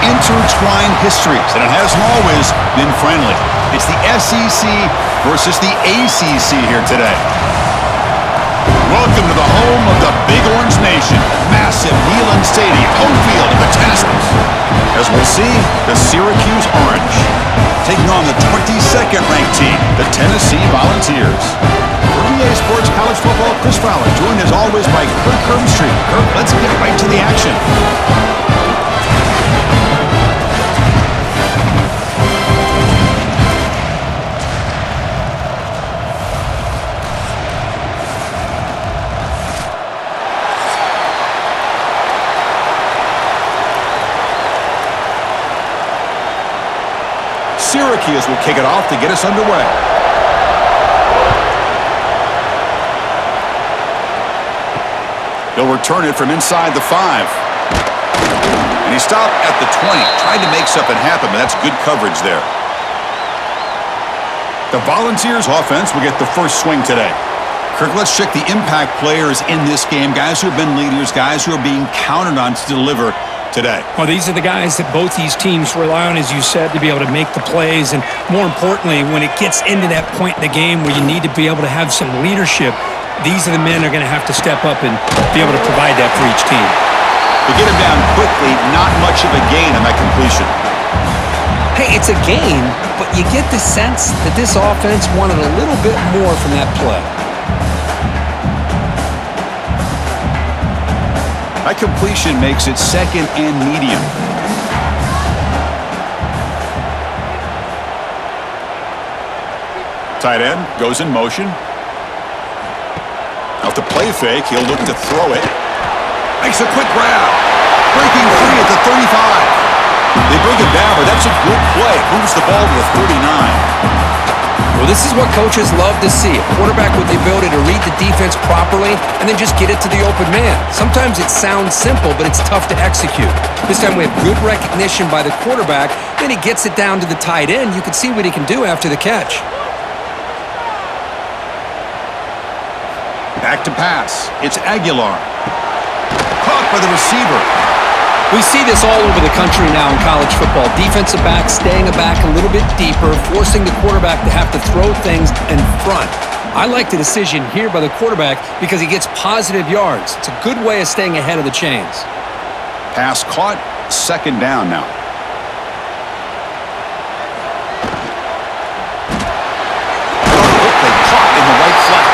intertwined histories, and it hasn't always been friendly. It's the SEC versus the ACC here today. Welcome to the home of the Big Orange Nation. Massive Neyland Stadium, home field of the Tassels. As we'll see, the Syracuse Orange taking on the 22nd ranked team, the Tennessee Volunteers. For EA Sports College Football, Chris Fowler, joined as always by Kirk Herbstreit. Kirk, let's get right to the action. Syracuse will kick it off to get us underway. He'll return it from inside the 5. And he stopped at the 20. Tried to make something happen, but that's good coverage there. The Volunteers offense will get the first swing today. Kirk, let's check the impact players in this game. Guys who have been leaders, guys who are being counted on to deliver today. Well, these are the guys that both these teams rely on, as you said, to be able to make the plays. And more importantly, when it gets into that point in the game where you need to be able to have some leadership, these are the men that are going to have to step up and be able to provide that for each team. To get him down quickly, not much of a gain on that completion. Hey, it's a gain, but you get the sense that this offense wanted a little bit more from that play. That completion makes it second and medium. Tight end goes in motion. Off the play fake, he'll look to throw it. Makes a quick grab. Breaking free at the 35. They bring him down, but that's a good play. Moves the ball to the 39. Well, this is what coaches love to see. A quarterback with the ability to read the defense properly and then just get it to the open man. Sometimes it sounds simple, but it's tough to execute. This time we have good recognition by the quarterback. Then he gets it down to the tight end. You can see what he can do after the catch. Back to pass. It's Aguilar. Caught by the receiver. We see this all over the country now in college football. Defensive backs staying back a little bit deeper, forcing the quarterback to have to throw things in front. I like the decision here by the quarterback because he gets positive yards. It's a good way of staying ahead of the chains. Pass caught. Second down now. Quickly caught in the right flat.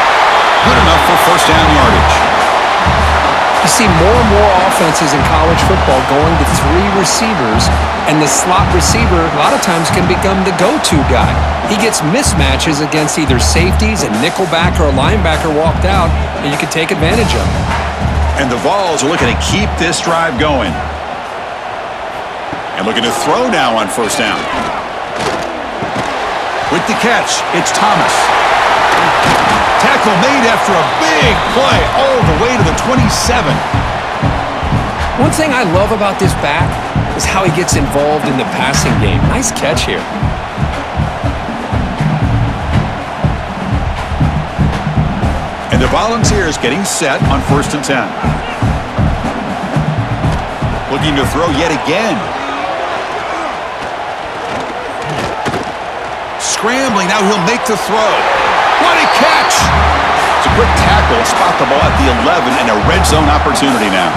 Good enough for first down yardage. You see more and more offenses in college football going to 3 receivers, and the slot receiver a lot of times can become the go-to guy. He gets mismatches against either safeties, a nickelbacker, or a linebacker walked out, and you can take advantage of it. And the Vols are looking to keep this drive going. And looking to throw now on first down. With the catch, it's Thomas. Tackle made after a big play all the way to the 27. One thing I love about this back is how he gets involved in the passing game. Nice catch here. And the Volunteers getting set on first and 10. Looking to throw yet again. Scrambling, now he'll make the throw. What a catch! It's a quick tackle, spot the ball at the 11, and a red zone opportunity now.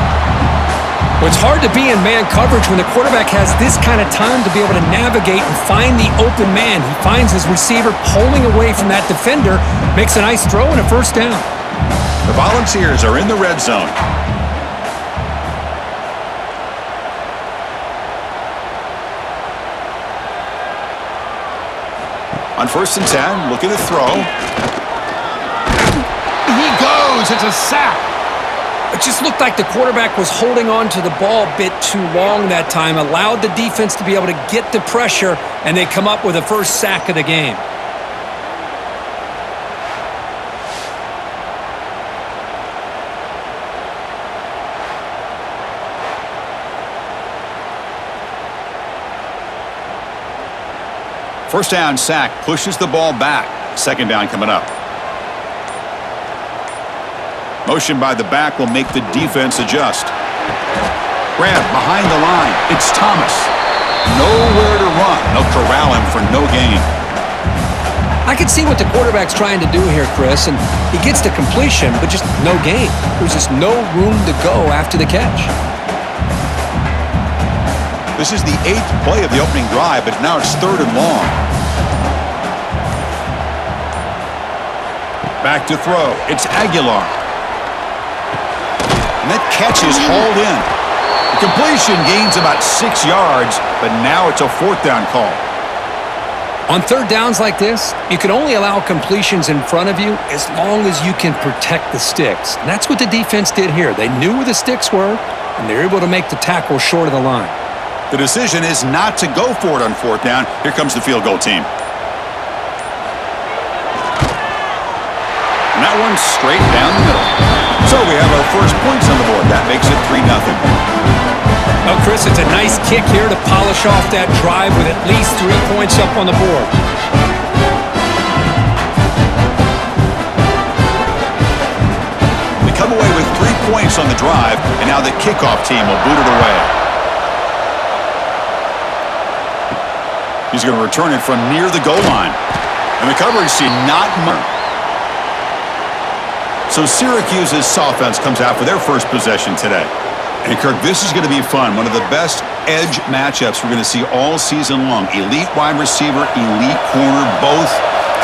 Well, it's hard to be in man coverage when the quarterback has this kind of time to be able to navigate and find the open man. He finds his receiver pulling away from that defender, makes a nice throw and a first down. The Volunteers are in the red zone. On first and 10, looking to throw. He goes. It's a sack. It just looked like the quarterback was holding on to the ball a bit too long that time, allowed the defense to be able to get the pressure, and they come up with the first sack of the game. First down sack, pushes the ball back. Second down coming up. Motion by the back will make the defense adjust. Grab behind the line. It's Thomas. Nowhere to run. They'll corral him for no gain. I can see what the quarterback's trying to do here, Chris, and he gets the completion, but just no gain. There's just no room to go after the catch. This is the 8th play of the opening drive, but now it's 3rd and long. Back to throw. It's Aguilar. And that catch is hauled in. The completion gains about 6 yards, but now it's a 4th down call. On 3rd downs like this, you can only allow completions in front of you as long as you can protect the sticks. And that's what the defense did here. They knew where the sticks were, and they're able to make the tackle short of the line. The decision is not to go for it on 4th down. Here comes the field goal team. And that one's straight down the middle. So we have our first points on the board. That makes it 3-0. Well, Chris, it's a nice kick here to polish off that drive with at least 3 points up on the board. We come away with 3 points on the drive, and now the kickoff team will boot it away. He's going to return it from near the goal line. And the coverage team not much. So Syracuse's offense comes out for their first possession today. And Kirk, this is going to be fun. One of the best edge matchups we're going to see all season long. Elite wide receiver, elite corner, both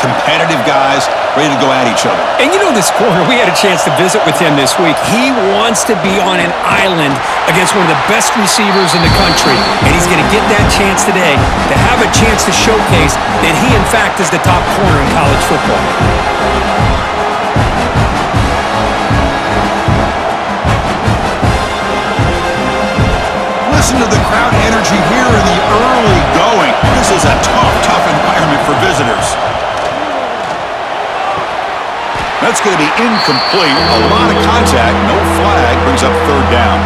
competitive guys ready to go at each other. And you know this corner, we had a chance to visit with him this week. He wants to be on an island against one of the best receivers in the country. And he's going to get that chance today to have a chance to showcase that he, in fact, is the top corner in college football. Listen to the crowd energy here in the early going. This is a tough environment for visitors. That's going to be incomplete. A lot of contact. No flag. Brings up 3rd down.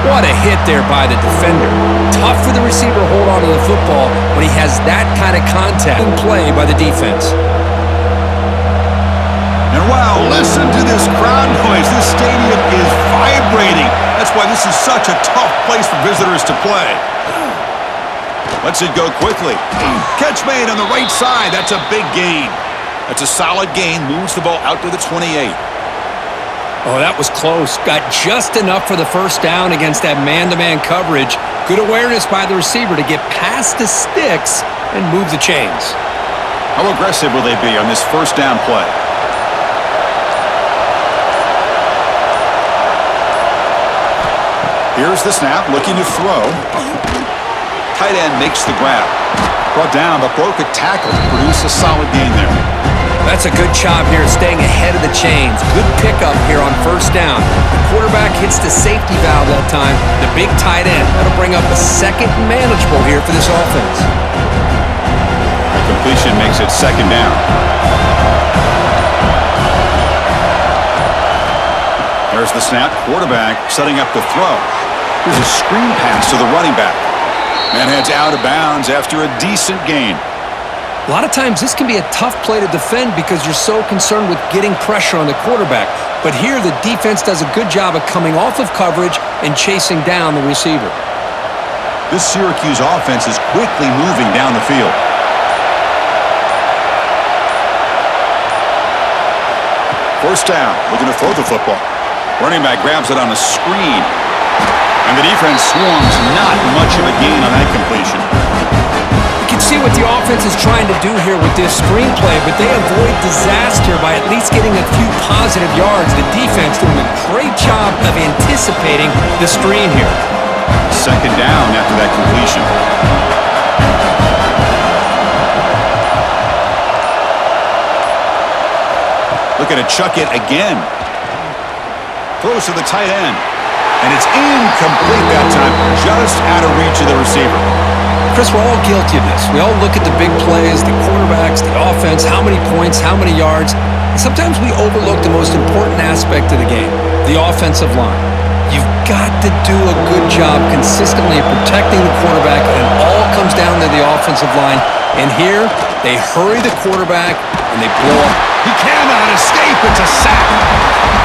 What a hit there by the defender. Tough for the receiver to hold on to the football when he has that kind of contact in play by the defense. And wow, listen to this crowd noise. This stadium is vibrating. That's why this is such a tough place for visitors to play. Lets it go quickly. Catch made on the right side. That's a big gain. That's a solid gain. Moves the ball out to the 28. Oh, that was close. Got just enough for the 1st down against that man-to-man coverage. Good awareness by the receiver to get past the sticks and move the chains. How aggressive will they be on this 1st down play? Here's the snap, looking to throw. Tight end makes the grab. Brought down, but broke a tackle to produce a solid gain there. That's a good job here, staying ahead of the chains. Good pickup here on 1st down. The quarterback hits the safety valve that time. The big tight end. That'll bring up a 2nd manageable here for this offense. The completion makes it 2nd down. There's the snap. Quarterback setting up the throw. Here's a screen pass to the running back. Man heads out of bounds after a decent gain. A lot of times this can be a tough play to defend because you're so concerned with getting pressure on the quarterback. But here the defense does a good job of coming off of coverage and chasing down the receiver. This Syracuse offense is quickly moving down the field. First down, looking to throw the football. Running back grabs it on a screen. And the defense swarms. Not much of a gain on that completion. You can see what the offense is trying to do here with this screenplay, but they avoid disaster by at least getting a few positive yards. The defense doing a great job of anticipating the screen here. 2nd down after that completion. Looking to chuck it again. Throws to the tight end. And it's incomplete that time. Just out of reach of the receiver. Chris, we're all guilty of this. We all look at the big plays, the quarterbacks, the offense, how many points, how many yards. And sometimes we overlook the most important aspect of the game, the offensive line. You've got to do a good job consistently of protecting the quarterback, and it all comes down to the offensive line. And here, they hurry the quarterback, and they blow up. He cannot escape. It's a sack.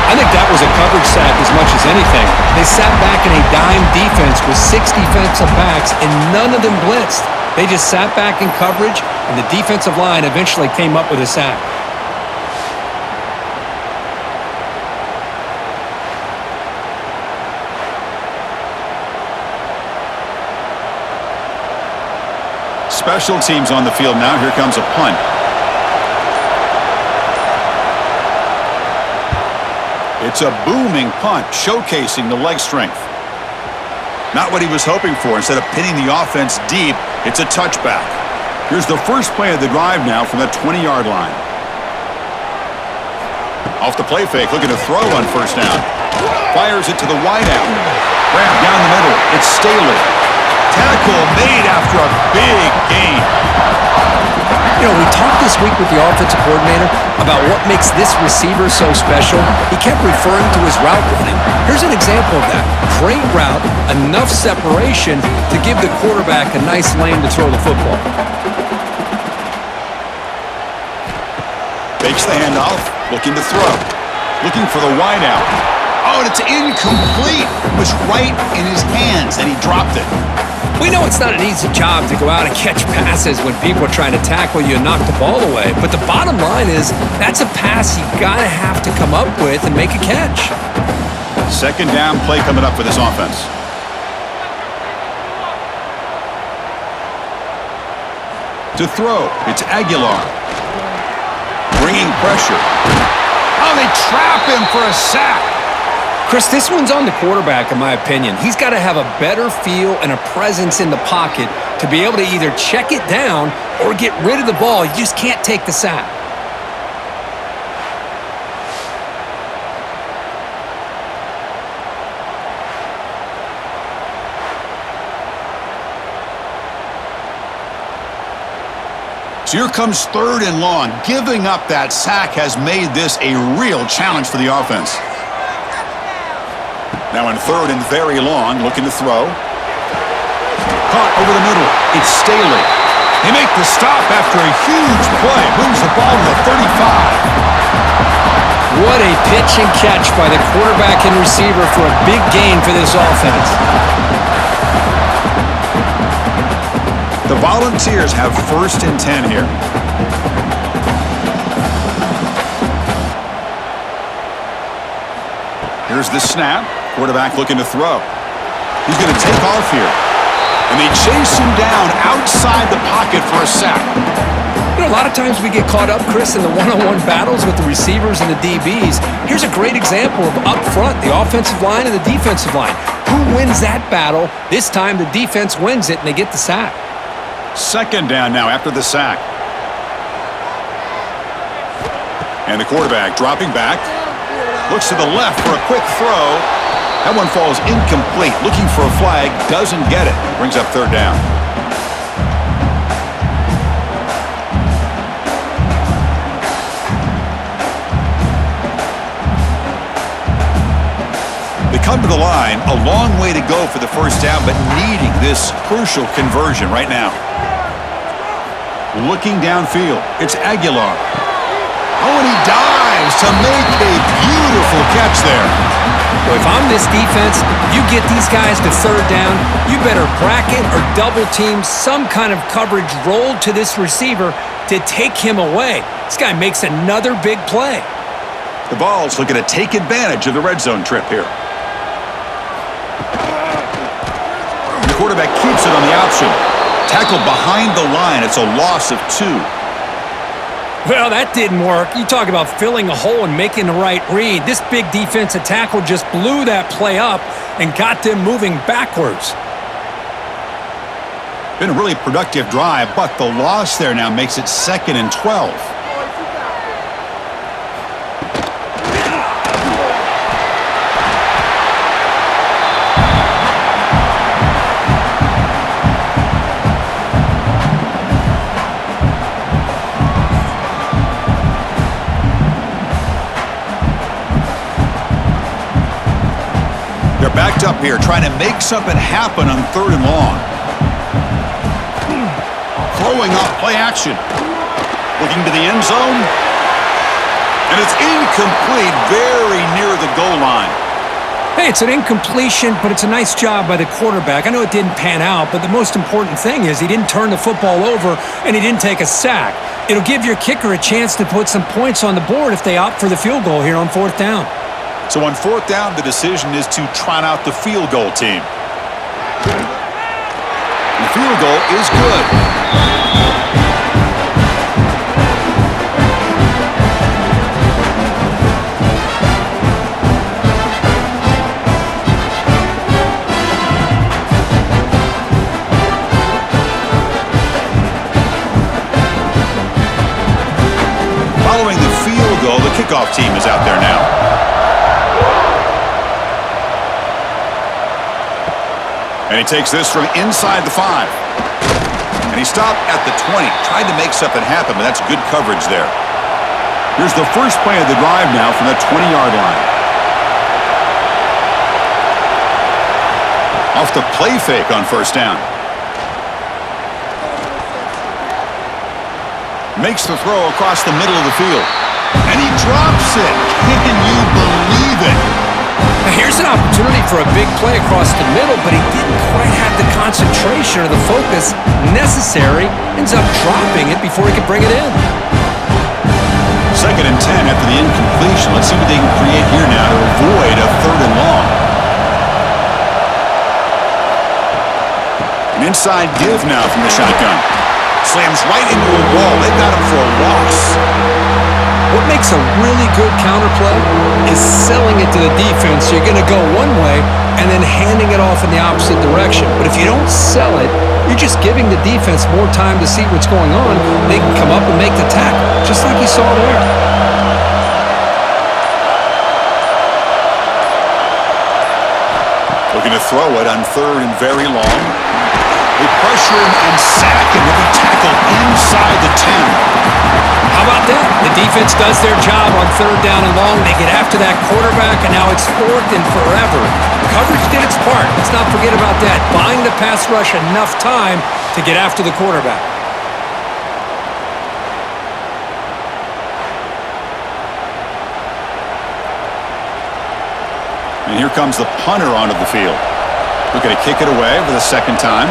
I think that was a coverage sack as much as anything. They sat back in a dime defense with 6 defensive backs, and none of them blitzed. They just sat back in coverage, and the defensive line eventually came up with a sack. Special teams on the field now. Here comes a punt. It's a booming punt, showcasing the leg strength. Not what he was hoping for. Instead of pinning the offense deep, it's a touchback. Here's the first play of the drive now from the 20-yard line. Off the play fake, looking to throw on first down. Fires it to the wideout. Grab down the middle. It's Staley. Tackle made after a big gain. You know, we talked this week with the offensive coordinator about what makes this receiver so special. He kept referring to his route running. Here's an example of that. Great route, enough separation to give the quarterback a nice lane to throw the football. Fakes the handoff, looking to throw. Looking for the wideout. Oh, and it's incomplete. It was right in his hands, and he dropped it. We know it's not an easy job to go out and catch passes when people are trying to tackle you and knock the ball away. But the bottom line is that's a pass you got to have to come up with and make a catch. Second down play coming up for this offense. To throw, it's Aguilar. Bringing pressure. Oh, they trap him for a sack. Chris, this one's on the quarterback, in my opinion. He's got to have a better feel and a presence in the pocket to be able to either check it down or get rid of the ball. You just can't take the sack. So here comes 3rd and long. Giving up that sack has made this a real challenge for the offense. Now in 3rd and very long, looking to throw. Caught over the middle. It's Staley. They make the stop after a huge play. Moves the ball to the 35. What a pitch and catch by the quarterback and receiver for a big gain for this offense. The Volunteers have 1st and 10 here. Here's the snap. Quarterback looking to throw. He's going to take off here. And they chase him down outside the pocket for a sack. You know, a lot of times we get caught up, Chris, in the one-on-one battles with the receivers and the DBs. Here's a great example of up front, the offensive line and the defensive line. Who wins that battle? This time the defense wins it and they get the sack. Second down now after the sack. And the quarterback dropping back. Looks to the left for a quick throw. That one falls incomplete. Looking for a flag. Doesn't get it. Brings up 3rd down. They come to the line. A long way to go for the first down, but needing this crucial conversion right now. Looking downfield. It's Aguilar. Oh, and he dives to make a beautiful catch there. Well, if I'm this defense, you get these guys to 3rd down, you better bracket or double team some kind of coverage rolled to this receiver to take him away. This guy makes another big play. The Vols looking to take advantage of the red zone trip here. The quarterback keeps it on the option. Tackled behind the line. It's a loss of 2. Well, that didn't work. You talk about filling a hole and making the right read. This big defensive tackle just blew that play up and got them moving backwards. Been a really productive drive, but the loss there now makes it 2nd and 12. here, trying to make something happen on 3rd and long. Throwing off play action. Looking to the end zone. And it's incomplete, very near the goal line. Hey, it's an incompletion, but it's a nice job by the quarterback. I know it didn't pan out, but the most important thing is he didn't turn the football over and he didn't take a sack. It'll give your kicker a chance to put some points on the board if they opt for the field goal here on 4th down. So on 4th down, the decision is to trot out the field goal team. The field goal is good. Following the field goal, the kickoff team is out there now. And he takes this from inside the 5. And he stopped at the 20. Tried to make something happen, but that's good coverage there. Here's the first play of the drive now from the 20-yard line. Off the play fake on 1st down. Makes the throw across the middle of the field. And he drops it. Can you believe it? Now here's an opportunity for a big play across the middle, but he didn't quite have the concentration or the focus necessary. Ends up dropping it before he could bring it in. 2nd and 10 after the incompletion. Let's see what they can create here now to avoid a 3rd and long. An inside give now from the shotgun. Slams right into a wall. They got him for a loss. What makes a really good counterplay is selling it to the defense. So you're going to go one way and then handing it off in the opposite direction. But if you don't sell it, you're just giving the defense more time to see what's going on. They can come up and make the tackle, just like you saw there. Looking to throw it on 3rd and very long. They pressure him and sack him with a tackle inside the 10. How about that? The defense does their job on 3rd down and long. They get after that quarterback, and now it's 4th and forever. Coverage did its part. Let's not forget about that. Buying the pass rush enough time to get after the quarterback. And here comes the punter onto the field. Looking to kick it away for the 2nd time.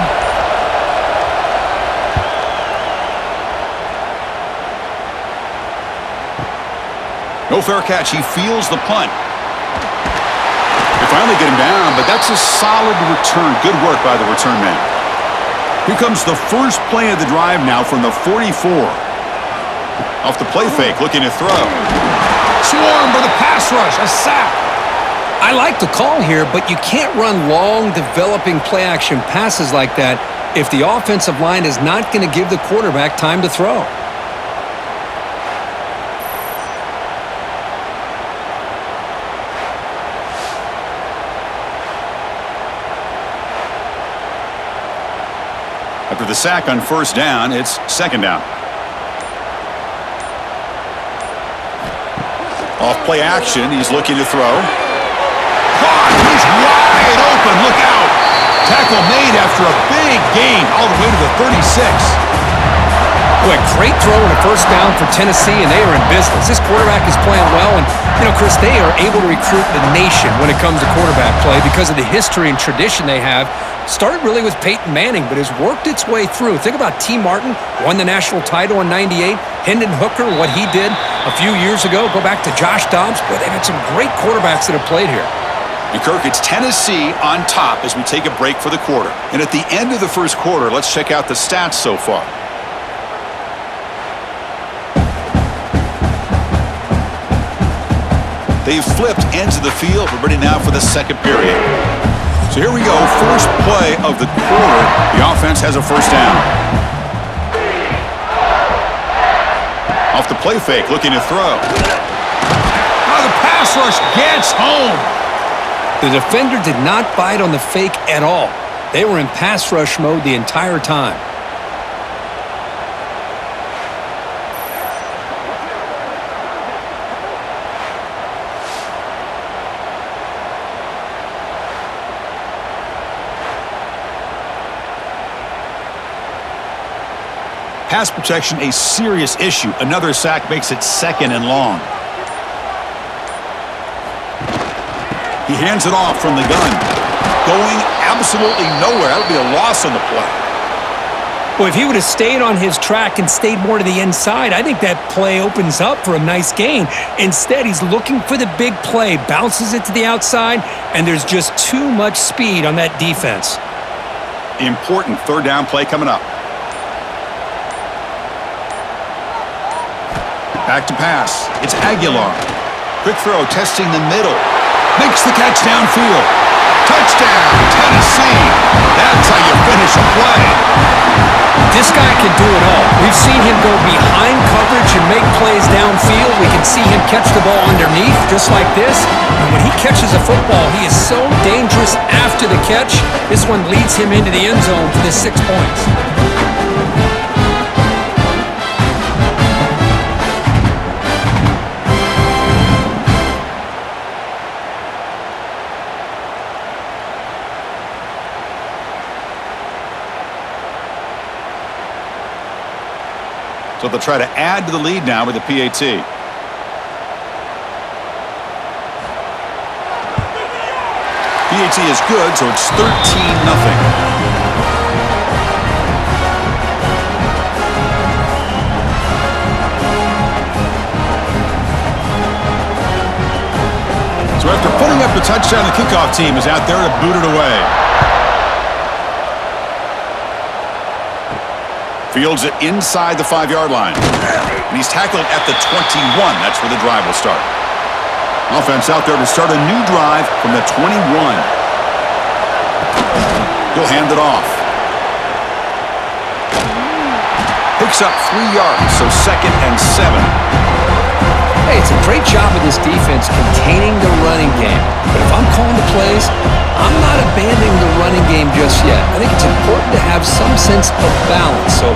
No fair catch. He feels the punt. They finally get him down, but that's a solid return. Good work by the return man. Here comes the first play of the drive now from the 44. Off the play fake, looking to throw. Swarm for the pass rush, a sack. I like the call here, but you can't run long, developing play-action passes like that if the offensive line is not going to give the quarterback time to throw. After the sack on 1st down, it's 2nd down. Off play action, he's looking to throw. Caught! He's wide open, look out! Tackle made after a big gain all the way to the 36. Boy, great throw and a 1st down for Tennessee, and they are in business. This quarterback is playing well, and, you know, Chris, they are able to recruit the nation when it comes to quarterback play because of the history and tradition they have. Started really with Peyton Manning, but has worked its way through. Think about T. Martin, won the national title in '98. Hendon Hooker, what he did a few years ago. Go back to Josh Dobbs. Boy, they've had some great quarterbacks that have played here. And Kirk, it's Tennessee on top as we take a break for the quarter. And at the end of the 1st quarter, let's check out the stats so far. They've flipped ends of the field. We're ready now for the 2nd period. So here we go, first play of the quarter. The offense has a 1st down. Off the play fake, looking to throw. Now the pass rush gets home. The defender did not bite on the fake at all. They were in pass rush mode the entire time. Pass protection a serious issue. Another sack makes it 2nd and long. He hands it off from the gun. Going absolutely nowhere. That would be a loss on the play. Well, if he would have stayed on his track and stayed more to the inside, I think that play opens up for a nice gain. Instead, he's looking for the big play, bounces it to the outside, and there's just too much speed on that defense. Important 3rd down play coming up. Back to pass. It's Aguilar. Quick throw, testing the middle. Makes the catch downfield. Touchdown, Tennessee. That's how you finish a play. This guy can do it all. We've seen him go behind coverage and make plays downfield. We can see him catch the ball underneath, just like this. And when he catches a football, he is so dangerous after the catch. This one leads him into the end zone for the 6 points. So they'll try to add to the lead now with the PAT. PAT is good, so it's 13-0. So after putting up the touchdown, the kickoff team is out there to boot it away. Fields it inside the 5-yard line. And he's tackled at the 21. That's where the drive will start. Offense out there to start a new drive from the 21. He'll hand it off. Picks up 3 yards, so 2nd and 7. Hey, it's a great job of this defense containing the running game. But if I'm calling the plays, I'm not abandoning the running game just yet. I think it's important to have some sense of balance. So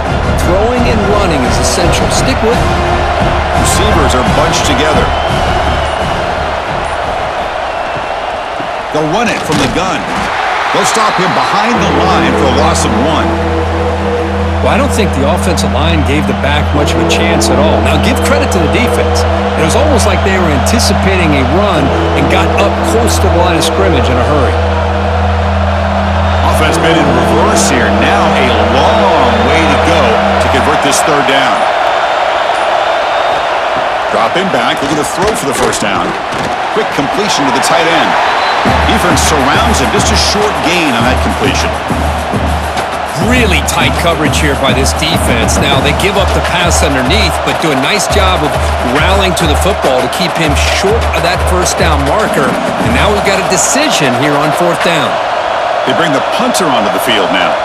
throwing and running is essential. Stick with it. Receivers are bunched together. They'll run it from the gun. They'll stop him behind the line for a loss of 1. Well, I don't think the offensive line gave the back much of a chance at all. Now, give credit to the defense. It was almost like they were anticipating a run and got up close to the line of scrimmage in a hurry. Offense been in reverse here. Now a long way to go to convert this 3rd down. Drop him back, looking to throw for the 1st down. Quick completion to the tight end. Defense surrounds him. Just a short gain on that completion. Really tight coverage here by this defense. Now, they give up the pass underneath, but do a nice job of rallying to the football to keep him short of that 1st down marker. And now we've got a decision here on 4th down. They bring the punter onto the field now.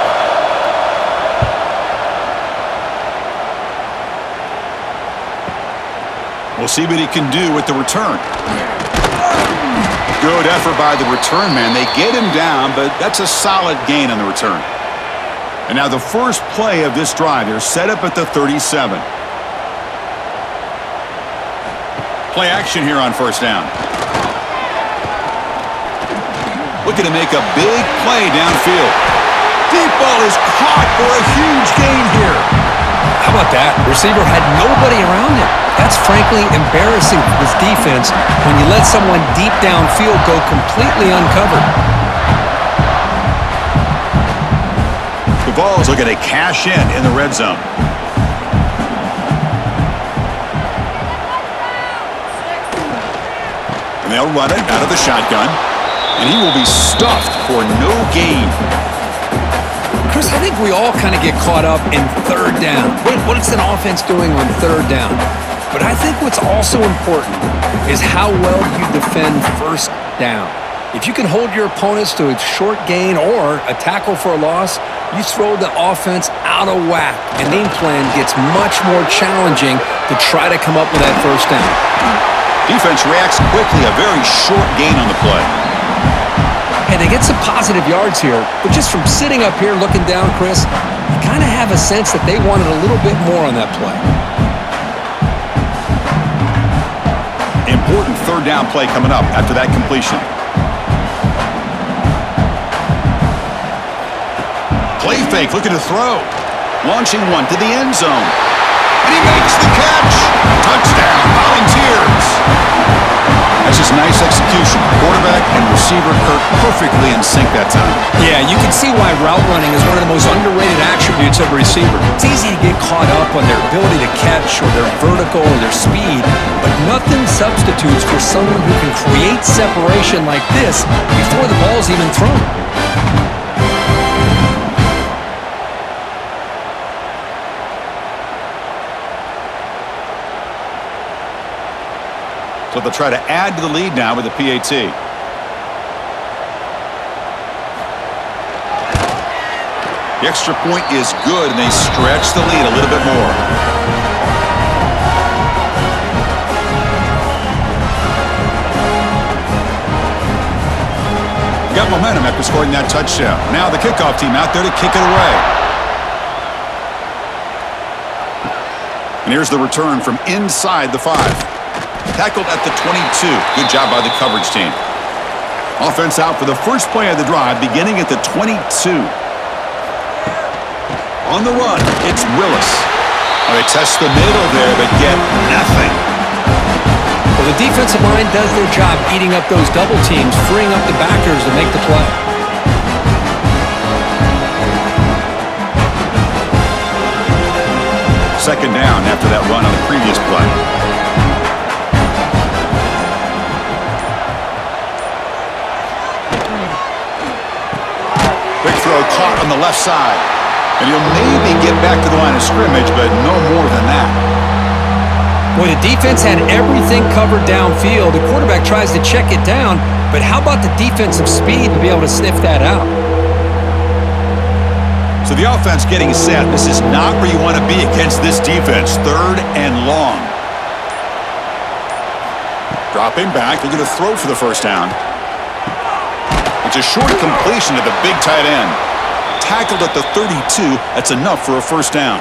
We'll see what he can do with the return. Good effort by the return man. They get him down, but that's a solid gain on the return. And now the first play of this drive. They're set up at the 37. Play action here on 1st down. Looking to make a big play downfield. Deep ball is caught for a huge gain here. How about that? The receiver had nobody around him. That's frankly embarrassing for this defense when you let someone deep downfield go completely uncovered. The Vols looking to cash in the red zone. And they'll run it out of the shotgun. And he will be stuffed for no gain. Chris, I think we all kind of get caught up in 3rd down. What is an offense doing on 3rd down? But I think what's also important is how well you defend 1st down. If you can hold your opponents to a short gain or a tackle for a loss, you throw the offense out of whack, and game plan gets much more challenging to try to come up with that 1st down. Defense reacts quickly, a very short gain on the play. Hey, they get some positive yards here, but just from sitting up here looking down, Chris, you kind of have a sense that they wanted a little bit more on that play. Important 3rd down play coming up after that completion. Play fake, looking to throw. launching one to the end zone. And he makes the catch. Touchdown, Volunteers. That's just nice execution. Quarterback and receiver Kirk perfectly in sync that time. Yeah, you can see why route running is one of the most underrated attributes of a receiver. It's easy to get caught up on their ability to catch or their vertical or their speed, but nothing substitutes for someone who can create separation like this before the ball's even thrown. So they'll try to add to the lead now with the PAT. The extra point is good, and they stretch the lead a little bit more. Got momentum after scoring that touchdown. Now the kickoff team out there to kick it away. And here's the return from inside the 5. Tackled at the 22. Good job by the coverage team. Offense out for the first play of the drive, beginning at the 22. On the run, it's Willis. Oh, they test the middle there, but get nothing. Well, the defensive line does their job eating up those double teams, freeing up the backers to make the play. Second down after that run on the previous play. Quick throw caught on the left side. And he'll maybe get back to the line of scrimmage, but no more than that. Boy, the defense had everything covered downfield. The quarterback tries to check it down, but how about the defensive speed to be able to sniff that out? So the offense getting set. This is not where you want to be against this defense. Third and long. Dropping back. They're going to throw for the first down. It's a short completion to the big tight end. Tackled at the 32. That's enough for a first down.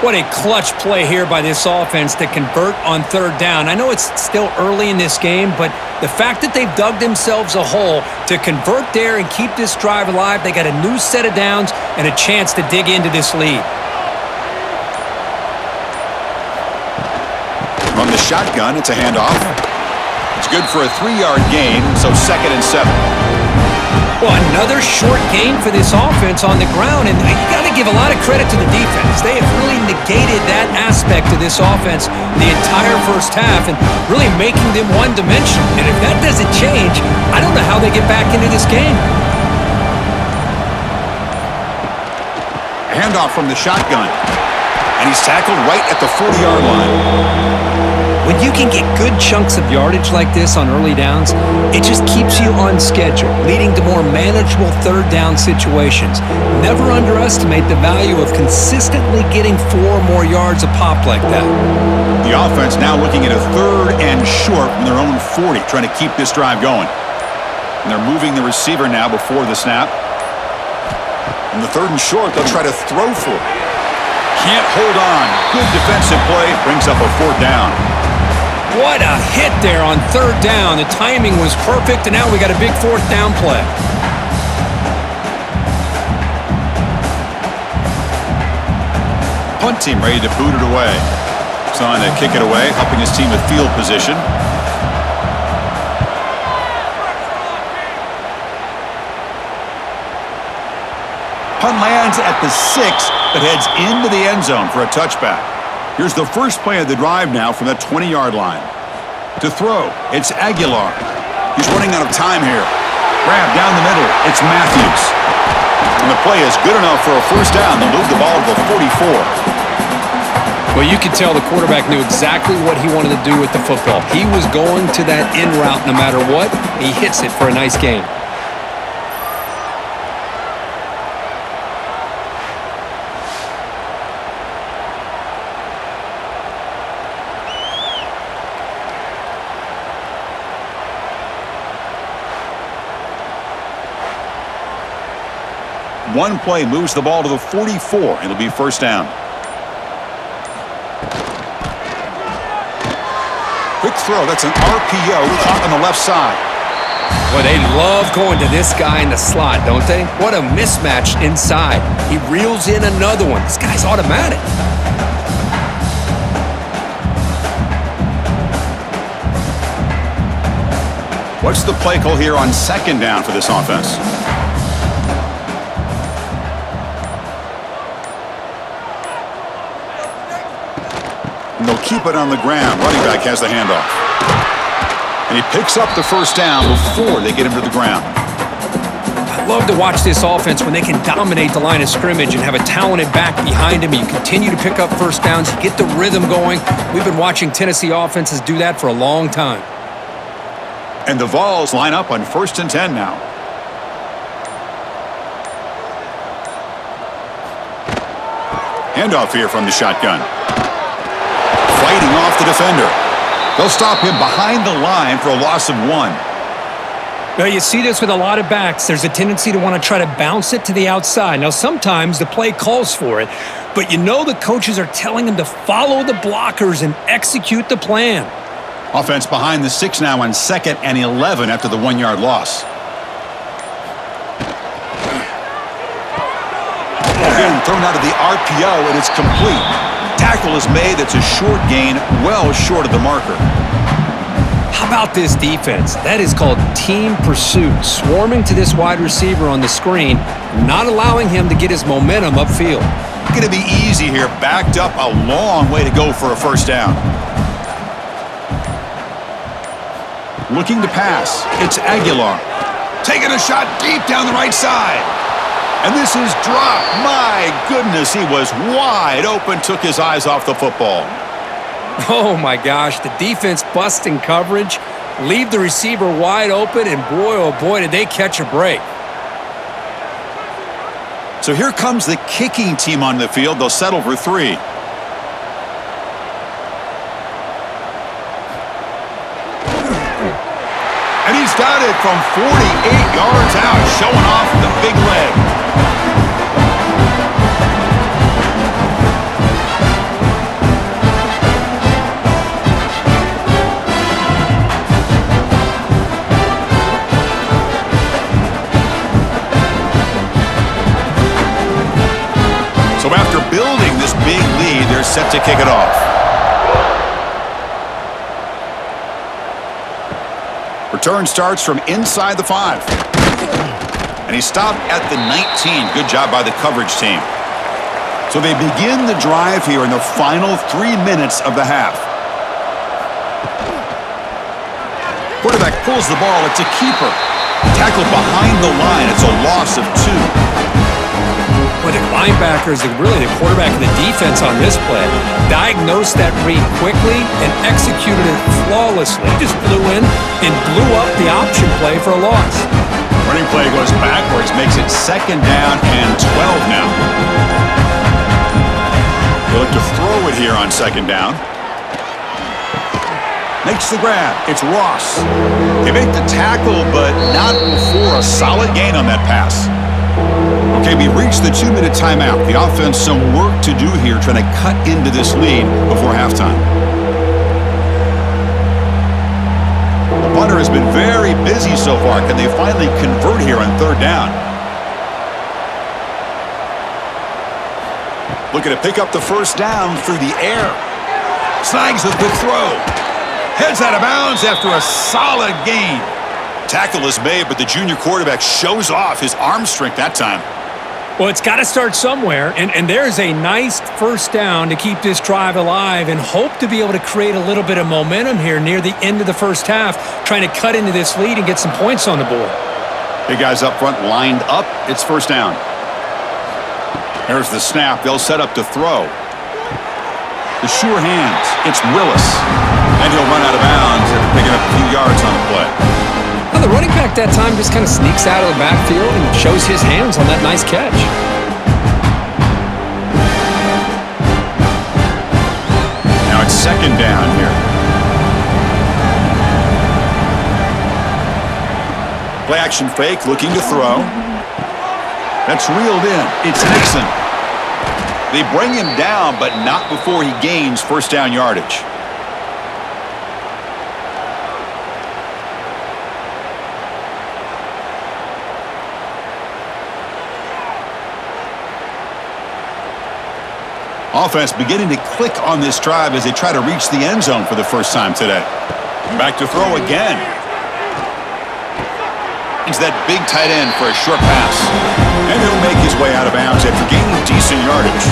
What a clutch play here by this offense to convert on third down. I know it's still early in this game, but the fact that they've dug themselves a hole to convert there and keep this drive alive, they got a new set of downs and a chance to dig into this lead. From the shotgun, it's a handoff. It's good for a 3-yard gain, so 2nd and 7. Well, another short gain for this offense on the ground, and you got to give a lot of credit to the defense. They have really negated that aspect of this offense the entire first half and really making them one-dimensional. And if that doesn't change, I don't know how they get back into this game. A handoff from the shotgun, and he's tackled right at the 40-yard line. When you can get good chunks of yardage like this on early downs, it just keeps you on schedule, leading to more manageable third down situations. Never underestimate the value of consistently getting 4 more yards a pop like that. The offense now looking at a 3rd and short from their own 40, trying to keep this drive going. And they're moving the receiver now before the snap. On the 3rd and short, they'll try to throw for it. Can't hold on. Good defensive play, brings up a 4th down. What a hit there on third down. The timing was perfect, and now we got a big 4th down play. Punt team ready to boot it away. He's on to kick it away, helping his team with field position. Punt lands at the 6, but heads into the end zone for a touchback. Here's the first play of the drive now from that 20-yard line. To throw, it's Aguilar. He's running out of time here. Grab down the middle, it's Matthews. And the play is good enough for a first down. They'll move the ball to the 44. Well, you could tell the quarterback knew exactly what he wanted to do with the football. He was going to that in route no matter what. He hits it for a nice gain. One play moves the ball to the 44. It'll be first down. Quick throw. That's an RPO caught on the left side. Well, they love going to this guy in the slot, don't they? What a mismatch inside. He reels in another one. This guy's automatic. What's the play call here on second down for this offense? And they'll keep it on the ground. Running back has the handoff. And he picks up the first down before they get him to the ground. I love to watch this offense when they can dominate the line of scrimmage and have a talented back behind him. You continue to pick up first downs. You get the rhythm going. We've been watching Tennessee offenses do that for a long time. And the Vols line up on 1st and 10 now. Handoff here from the shotgun. Fighting off the defender. They'll stop him behind the line for a loss of 1. Now, you see this with a lot of backs. There's a tendency to want to try to bounce it to the outside. Now, sometimes the play calls for it, but you know the coaches are telling them to follow the blockers and execute the plan. Offense behind the 6 now on 2nd and 11 after the 1-yard loss. Again, thrown out of the RPO, and it's complete. Tackle is made. That's a short gain, well short of the marker. How about this defense? That is called team pursuit. Swarming to this wide receiver on the screen, not allowing him to get his momentum upfield. Going to be easy here. Backed up a long way to go for a first down. Looking to pass. It's Aguilar. Taking a shot deep down the right side. And this is dropped. My goodness, he was wide open. Took his eyes off the football. Oh, my gosh. The defense busting coverage. Leave the receiver wide open. And boy, oh boy, did they catch a break. So here comes the kicking team on the field. They'll settle for 3. And he's got it from 48 yards out, showing off the big leg. So after building this big lead, they're set to kick it off. Return starts from inside the 5. And he stopped at the 19. Good job by the coverage team. So they begin the drive here in the final 3 minutes of the half. Quarterback pulls the ball. It's a keeper. Tackled behind the line. It's a loss of 2. But the linebackers and really the quarterback of the defense on this play diagnosed that read quickly and executed it flawlessly. Just flew in and blew up the option play for a loss. Running play goes backwards, makes it 2nd down and 12 now. They look to throw it here on 2nd down. Makes the grab. It's Ross. They make the tackle, but not before a solid gain on that pass. Okay, we reached the 2-minute timeout. The offense some work to do here trying to cut into this lead before halftime. The punter has been very busy so far. Can they finally convert here on 3rd down? Looking to pick up the first down through the air. Snags the quick throw. Heads out of bounds after a solid gain. Tackle is made, but the junior quarterback shows off his arm strength that time. Well, it's got to start somewhere, and there's a nice first down to keep this drive alive and hope to be able to create a little bit of momentum here near the end of the first half, trying to cut into this lead and get some points on the board. Big guys up front lined up. It's first down. There's the snap. They'll set up to throw. The sure hands. It's Willis. And he'll run out of bounds after picking up a few yards on the play. Well, the running back that time just kind of sneaks out of the backfield and shows his hands on that nice catch. Now it's 2nd down here. Play action fake, looking to throw. That's reeled in. It's Nixon. They bring him down, but not before he gains first down yardage. Offense beginning to click on this drive as they try to reach the end zone for the first time today. Back to throw again. He's that big tight end for a short pass. And he'll make his way out of bounds after gaining decent yardage.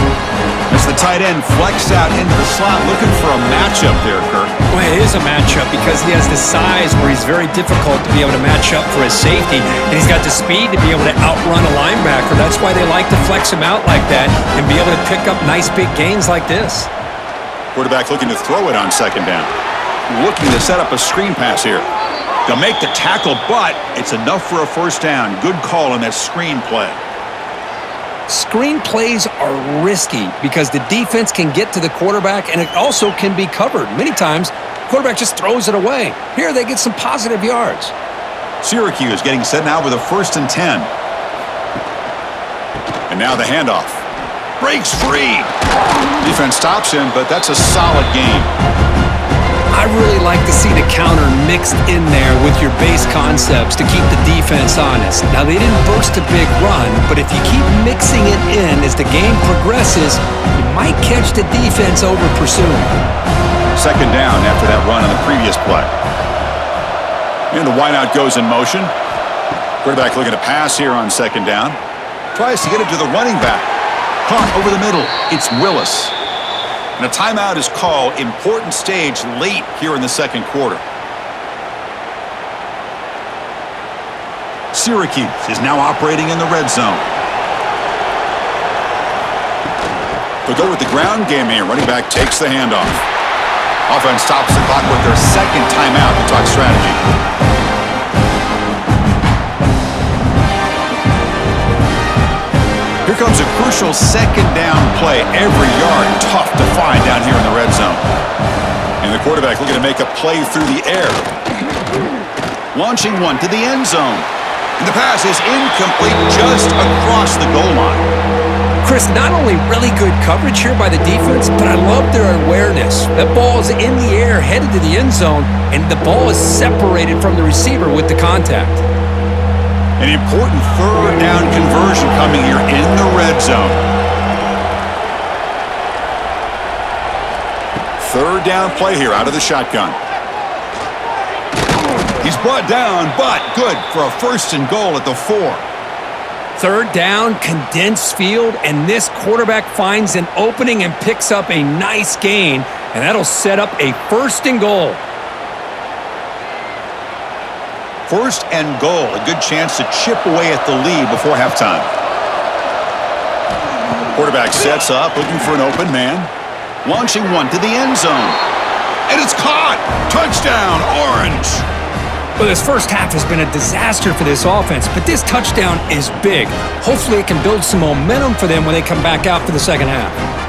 As the tight end flexed out into the slot, looking for a matchup there, Kirk. Well, it is a matchup because he has the size where he's very difficult to be able to match up for his safety. And he's got the speed to be able to outrun a linebacker. That's why they like to flex him out like that and be able to pick up nice big gains like this. Quarterback looking to throw it on second down. Looking to set up a screen pass here. They'll make the tackle, but it's enough for a first down. Good call on that screen play. Screen plays are risky because the defense can get to the quarterback and it also can be covered. Many times, the quarterback just throws it away. Here, they get some positive yards. Syracuse getting set now with a 1st and 10. And now the handoff. Breaks free. Defense stops him, but that's a solid gain. I really like to see the counter mixed in there with your base concepts to keep the defense honest. Now, they didn't burst a big run, but if you keep mixing it in as the game progresses, you might catch the defense over pursuing. Second down after that run on the previous play. And the wideout goes in motion. Quarterback looking to pass here on second down. Tries to get it to the running back. Caught over the middle. It's Willis. And a timeout is called. Important stage late here in the second quarter. Syracuse is now operating in the red zone. They'll go with the ground game here. Running back takes the handoff. Offense stops the clock with their second timeout to talk strategy. Here comes a crucial second down play. Every yard tough to find down here in the red zone. And the quarterback looking to make a play through the air. Launching one to the end zone. And the pass is incomplete just across the goal line. Chris, not only really good coverage here by the defense, but I love their awareness. That ball is in the air, headed to the end zone, and the ball is separated from the receiver with the contact. An important third down conversion coming here in the red zone. Third down play here out of the shotgun. He's brought down, but good for a 1st and goal at the 4. Third down, condensed field, and this quarterback finds an opening and picks up a nice gain, and that'll set up a 1st and goal. 1st and goal, a good chance to chip away at the lead before halftime. Quarterback sets up, looking for an open man. Launching one to the end zone. And it's caught! Touchdown, Orange! Well, this first half has been a disaster for this offense, but this touchdown is big. Hopefully it can build some momentum for them when they come back out for the second half.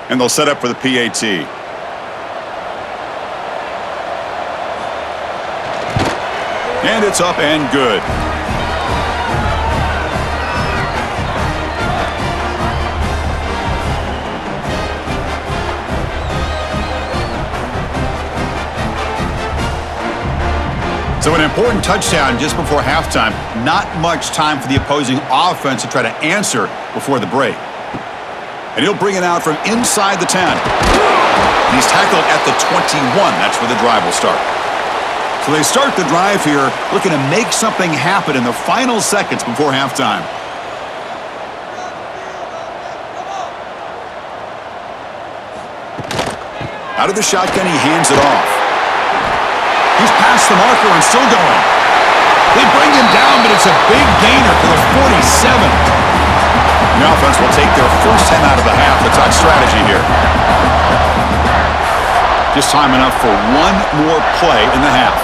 And they'll set up for the PAT. And it's up and good. So an important touchdown just before halftime. Not much time for the opposing offense to try to answer before the break. And he'll bring it out from inside the 10. He's tackled at the 21. That's where the drive will start. So they start the drive here looking to make something happen in the final seconds before halftime. Out of the shotgun, he hands it off. He's past the marker and still going. They bring him down, but it's a big gainer for the 47. The offense will take their first 10 out of the half. The top strategy here. Just time enough for one more play in the half.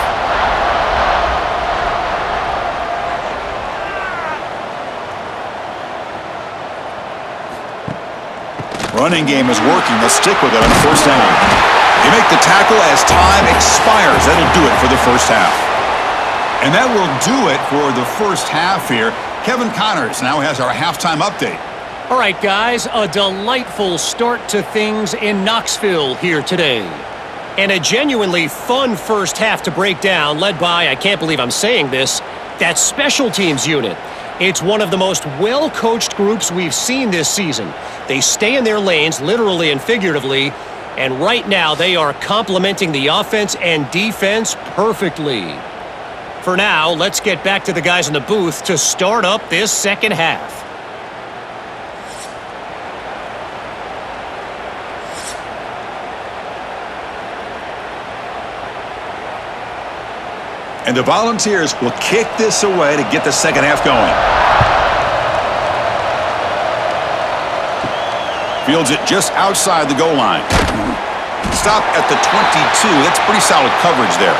Running game is working. They'll stick with it on first down. They make the tackle as time expires. That'll do it for the first half. And that will do it for the first half here. Kevin Connors now has our halftime update. All right, guys, a delightful start to things in Knoxville here today. And a genuinely fun first half to break down, led by, I can't believe I'm saying this, that special teams unit. It's one of the most well-coached groups we've seen this season. They stay in their lanes, literally and figuratively, and right now they are complementing the offense and defense perfectly. For now, let's get back to the guys in the booth to start up this second half. And the Volunteers will kick this away to get the second half going. Fields it just outside the goal line. Stop at the 22. That's pretty solid coverage there.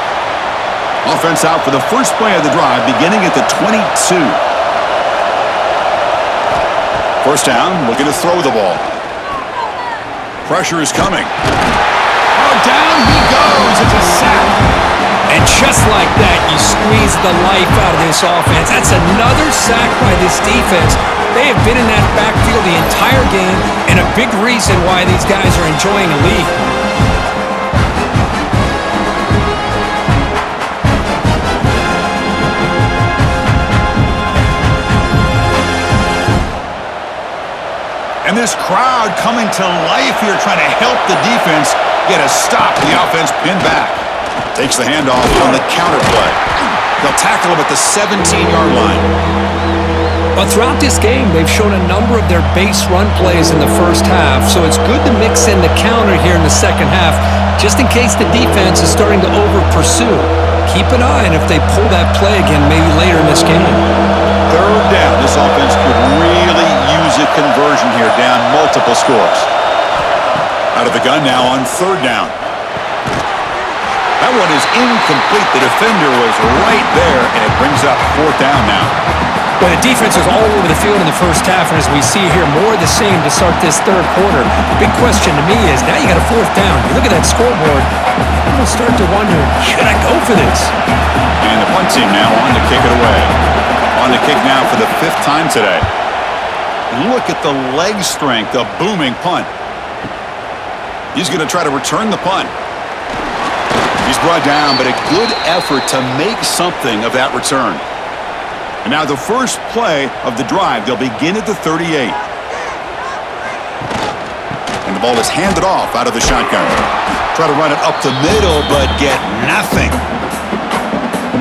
Offense out for the first play of the drive, beginning at the 22. First down, looking to throw the ball. Pressure is coming. Oh, down he goes. It's a sack. And just like that, you squeeze the life out of this offense. That's another sack by this defense. They have been in that backfield the entire game, and a big reason why these guys are enjoying a lead. And this crowd coming to life here, trying to help the defense get a stop. The offense pinned back. Takes the handoff on the counter play. They'll tackle him at the 17-yard line. But throughout this game, they've shown a number of their base run plays in the first half, so it's good to mix in the counter here in the second half, just in case the defense is starting to over-pursue. Keep an eye on if they pull that play again maybe later in this game. Third down. This offense could really use a conversion here, down multiple scores. Out of the gun now on third down. That one is incomplete. The defender was right there, and it brings up fourth down now. Well, the defense was all over the field in the first half, and as we see here, more of the same to start this third quarter. The big question to me is, now you got a fourth down. You look at that scoreboard, I'm going to start to wonder, should I go for this? And the punt team now on to kick it away. On to kick now for the fifth time today. Look at the leg strength, the booming punt. He's going to try to return the punt. He's brought down, but a good effort to make something of that return. And now the first play of the drive, they'll begin at the 38. And the ball is handed off out of the shotgun. Try to run it up the middle, but get nothing.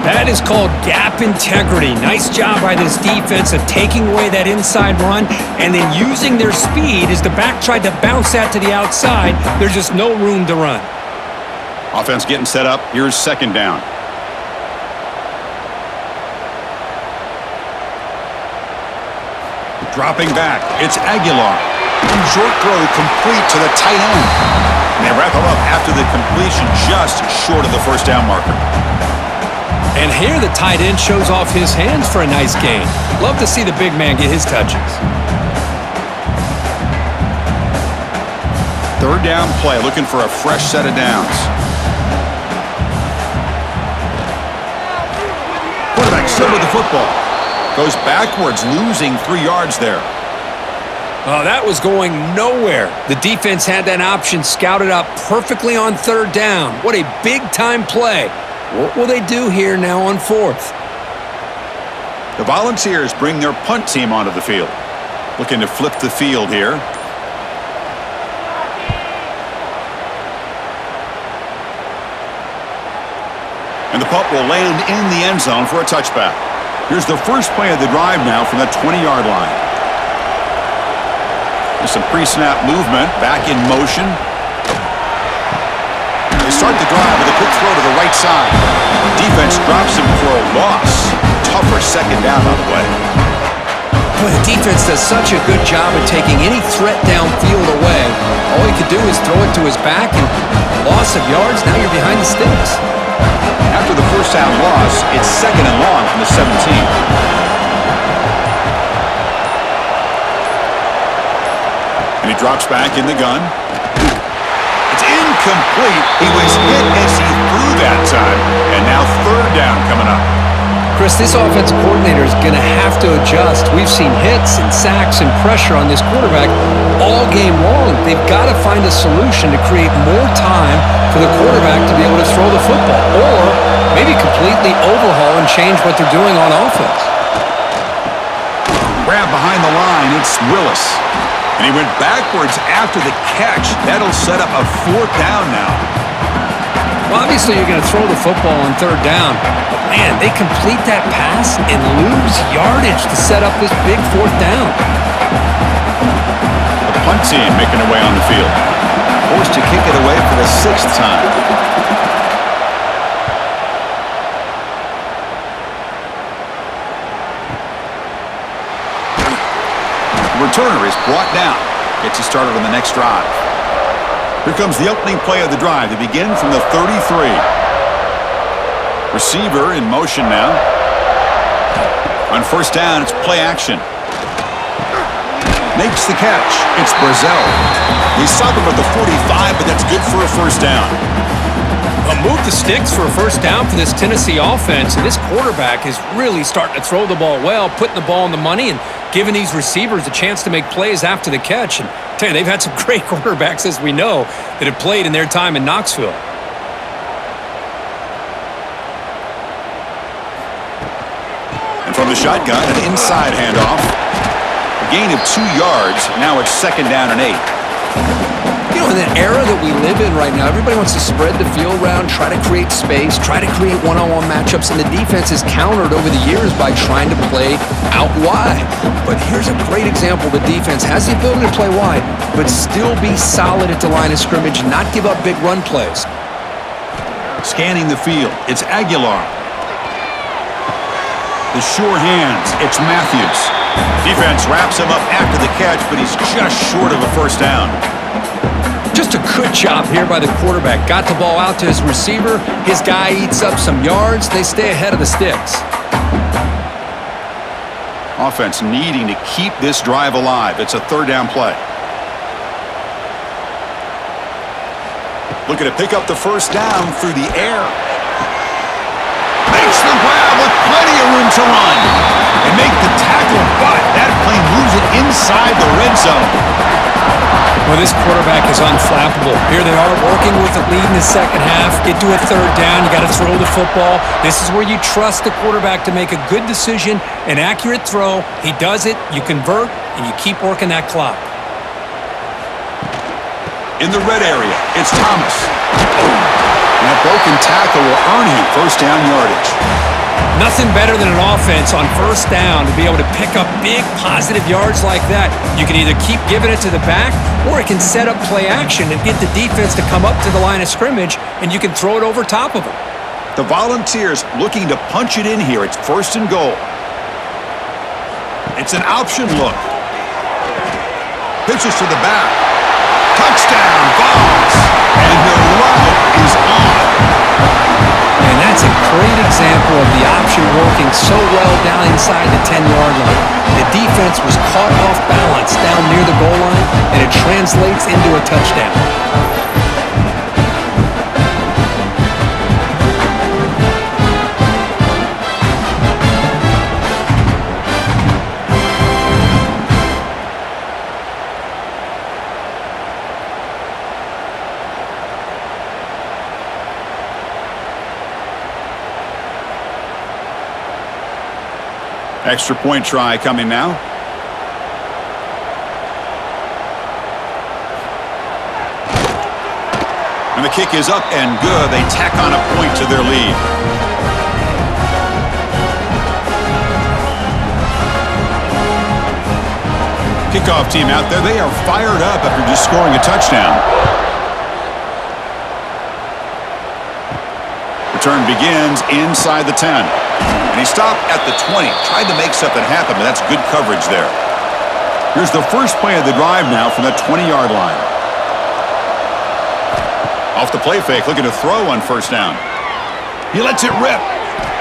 That is called gap integrity. Nice job by this defense of taking away that inside run and then using their speed as the back tried to bounce that to the outside. There's just no room to run. Offense getting set up. Here's second down. Dropping back. It's Aguilar. Short throw complete to the tight end. And they wrap him up after the completion just short of the first down marker. And here the tight end shows off his hands for a nice gain. Love to see the big man get his touches. Third down play, looking for a fresh set of downs. Quarterback still with the football. Goes backwards, losing 3 yards there. Oh, that was going nowhere. The defense had that option scouted out perfectly on third down. What a big-time play. What will they do here now on fourth? The Volunteers bring their punt team onto the field. Looking to flip the field here. And the punt will land in the end zone for a touchback. Here's the first play of the drive now from the 20-yard line. There's some pre-snap movement, back in motion. They start the drive with a quick throw to the right side. Defense drops him for a loss. Tougher second down on the way. Boy, the defense does such a good job of taking any threat downfield away. All he could do is throw it to his back, and loss of yards, now you're behind the sticks. After the first down loss, it's second and long from the 17. And he drops back in the gun. It's Incomplete. He was hit as he threw that time. And now third down coming up. Chris, this offensive coordinator is going to have to adjust. We've seen hits and sacks and pressure on this quarterback all game long. They've got to find a solution to create more time for the quarterback to be able to throw the football, or maybe completely overhaul and change what they're doing on offense. Grab behind the line, it's Willis. And he went backwards after the catch. That'll set up a fourth down now. Well, obviously, you're going to throw the football on third down. But, man, they complete that pass and lose yardage to set up this big fourth down. The punt team making their way on the field. Forced to kick it away for the sixth time. The returner is brought down. Gets you started on the next drive. Here comes the opening play of the drive. They begin from the 33. Receiver in motion now. On first down, it's play action. Makes the catch. It's Brazil. He stopped him at the 45, but that's good for a first down. Move the sticks for a first down for this Tennessee offense, and this quarterback is really starting to throw the ball well, putting the ball on the money and giving these receivers a chance to make plays after the catch. And I tell you, they've had some great quarterbacks, as we know, that have played in their time in Knoxville. And from the shotgun, an inside handoff. A gain of 2 yards. Now it's second down and 8. You know, in the era that we live in right now, everybody wants to spread the field around, try to create space, try to create one-on-one matchups, and the defense is countered over the years by trying to play out wide. But here's a great example. The defense has the ability to play wide, but still be solid at the line of scrimmage, not give up big run plays. Scanning the field, it's Aguilar. The sure hands, it's Matthews. Defense wraps him up after the catch, but he's just short of a first down. Just a good job here by the quarterback. Got the ball out to his receiver. His guy eats up some yards. They stay ahead of the sticks. Offense needing to keep this drive alive. It's a third down play. Looking to pick up the first down through the air. Makes the grab with plenty of room to run. And make the tackle, but that plane moves it inside the red zone. Well, this quarterback is unflappable. Here they are working with the lead in the second half. Get to a third down. You got to throw the football. This is where you trust the quarterback to make a good decision, an accurate throw. He does it, you convert, and you keep working that clock. In the red area, it's Thomas. And that broken tackle will earn him first down yardage. Nothing better than an offense on first down to be able to pick up big positive yards like that. You can either keep giving it to the back, or it can set up play action and get the defense to come up to the line of scrimmage, and you can throw it over top of them. The Volunteers looking to punch it in here. It's first and goal. It's an option look. Pitches to the back. Touchdown, Vols! And the run is on. And that's a great example of the option working so well down inside the 10-yard line. The defense was caught off balance down near the goal line, and it translates into a touchdown. Extra point try coming now. And the kick is up and good. They tack on a point to their lead. Kickoff team out there. They are fired up after just scoring a touchdown. Return begins inside the 10. And he stopped at the 20. Tried to make something happen, but that's good coverage there. Here's the first play of the drive now from the 20-yard line. Off the play fake, looking to throw on first down. He lets it rip.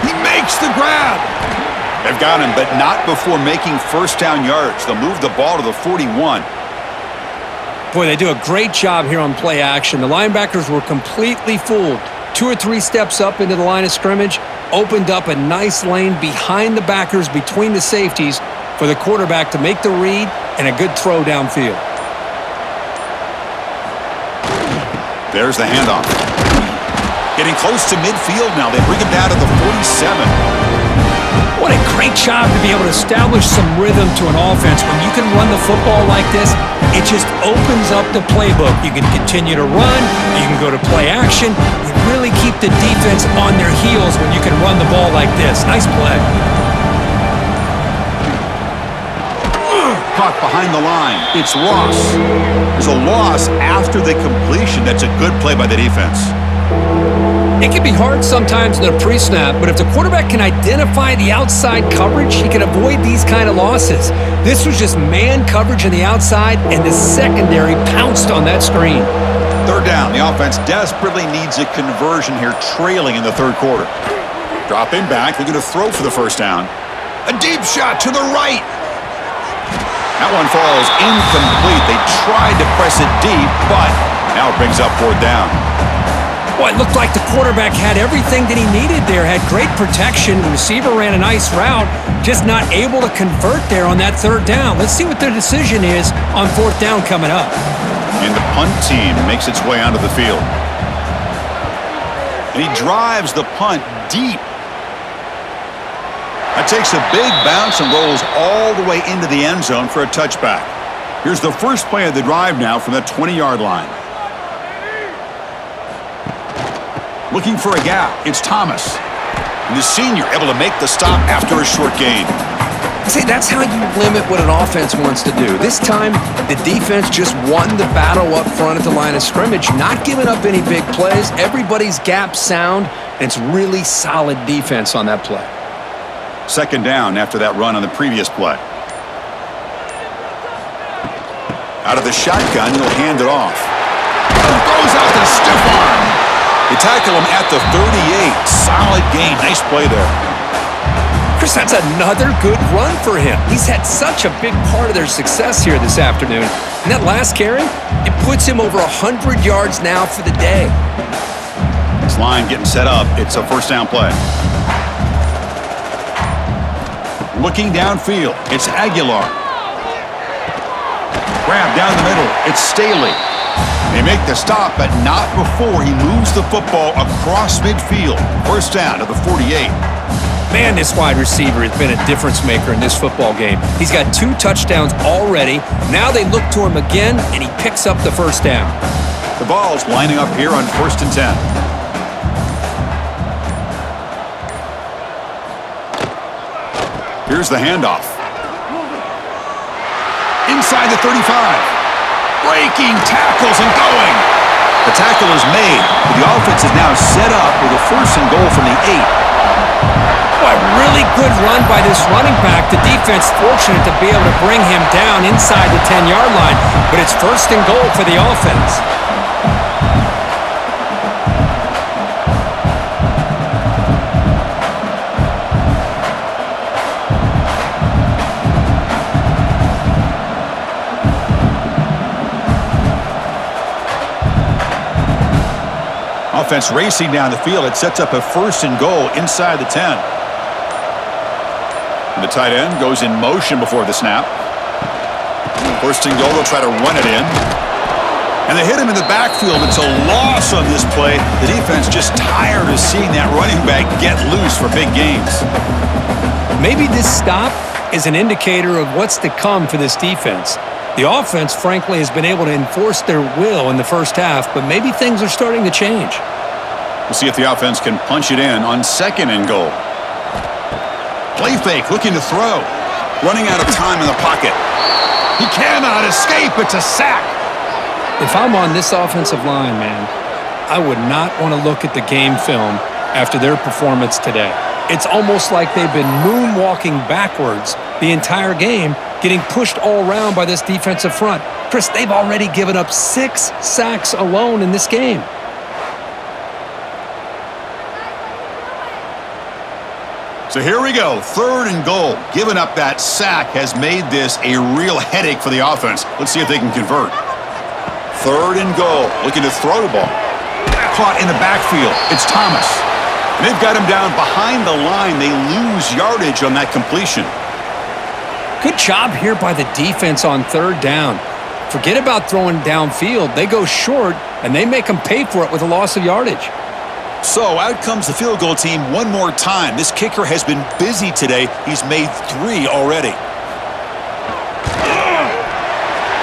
He makes the grab. They've got him, but not before making first down yards. They'll move the ball to the 41. Boy, they do a great job here on play action. The linebackers were completely fooled. 2 or 3 steps up into the line of scrimmage, opened up a nice lane behind the backers, between the safeties, for the quarterback to make the read and a good throw downfield. There's the handoff. Getting close to midfield now. They bring him down to the 47. What a great job to be able to establish some rhythm to an offense. When you can run the football like this, it just opens up the playbook. You can continue to run. You can go to play action. You really keep the defense on their heels when you can run the ball like this. Nice play. Caught behind the line. It's Ross. There's a loss after the completion. That's a good play by the defense. It can be hard sometimes in a pre-snap, but if the quarterback can identify the outside coverage, he can avoid these kind of losses. This was just man coverage on the outside, and the secondary pounced on that screen. Third down. The offense desperately needs a conversion here, trailing in the third quarter. Dropping back. They're going to throw for the first down. A deep shot to the right. That one falls incomplete. They tried to press it deep, but now it brings up fourth down. Boy, it looked like the quarterback had everything that he needed there, had great protection. The receiver ran a nice route, just not able to convert there on that third down. Let's see what their decision is on fourth down coming up. And the punt team makes its way onto the field. And he drives the punt deep. That takes a big bounce and rolls all the way into the end zone for a touchback. Here's the first play of the drive now from the 20-yard line. Looking for a gap. It's Thomas. And the senior able to make the stop after a short gain. See, that's how you limit what an offense wants to do. This time, the defense just won the battle up front at the line of scrimmage, not giving up any big plays. Everybody's gap sound, and it's really solid defense on that play. Second down after that run on the previous play. Out of the shotgun, he'll hand it off. Goes out the stiff arm. They tackle him at the 38. Solid gain. Nice play there. Chris, that's another good run for him. He's had such a big part of their success here this afternoon. And that last carry, it puts him over 100 yards now for the day. This line getting set up. It's a first down play. Looking downfield. It's Aguilar. Grab down the middle. It's Staley. They make the stop, but not before he moves the football across midfield. First down to the 48. Man, this wide receiver has been a difference maker in this football game. He's got 2 touchdowns already. Now they look to him again, and he picks up the first down. The ball's lining up here on 1st and 10. Here's the handoff. Inside the 35. Breaking tackles and going. The tackle is made, but the offense is now set up with a 1st and goal from the 8. Boy, really good run by this running back. The defense fortunate to be able to bring him down inside the 10-yard line, but it's 1st and goal for the offense. Offense racing down the field. It sets up a 1st and goal inside the 10. And the tight end goes in motion before the snap. 1st and goal. They'll try to run it in. And they hit him in the backfield. It's a loss on this play. The defense just tired of seeing that running back get loose for big gains. Maybe this stop is an indicator of what's to come for this defense. The offense, frankly, has been able to enforce their will in the first half, but maybe things are starting to change. We'll see if the offense can punch it in on 2nd and goal. Play fake, looking to throw. Running out of time in the pocket. He cannot escape. It's a sack. If I'm on this offensive line, man, I would not want to look at the game film after their performance today. It's almost like they've been moonwalking backwards the entire game, getting pushed all around by this defensive front. Chris, they've already given up 6 sacks alone in this game. So here we go, 3rd and goal. Giving up that sack has made this a real headache for the offense. Let's see if they can convert. Third and goal. Looking to throw the ball. Caught in the backfield. It's Thomas. And they've got him down behind the line. They lose yardage on that completion. Good job here by the defense on third down. Forget about throwing downfield. They go short, and they make them pay for it with a loss of yardage. So out comes the field goal team one more time. This kicker has been busy today. He's made 3 already.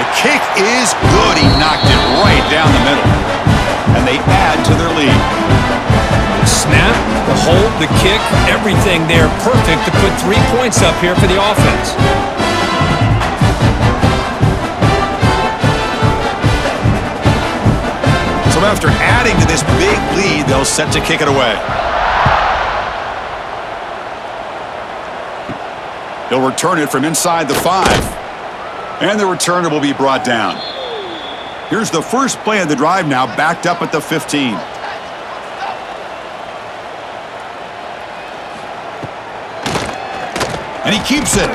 The kick is good. He knocked it right down the middle. And they add to their lead. Snap, the hold, the kick, everything there perfect to put 3 points up here for the offense. So after adding to this big lead, they'll set to kick it away. He'll return it from inside the 5. And the returner will be brought down. Here's the first play of the drive now, backed up at the 15. And he keeps it.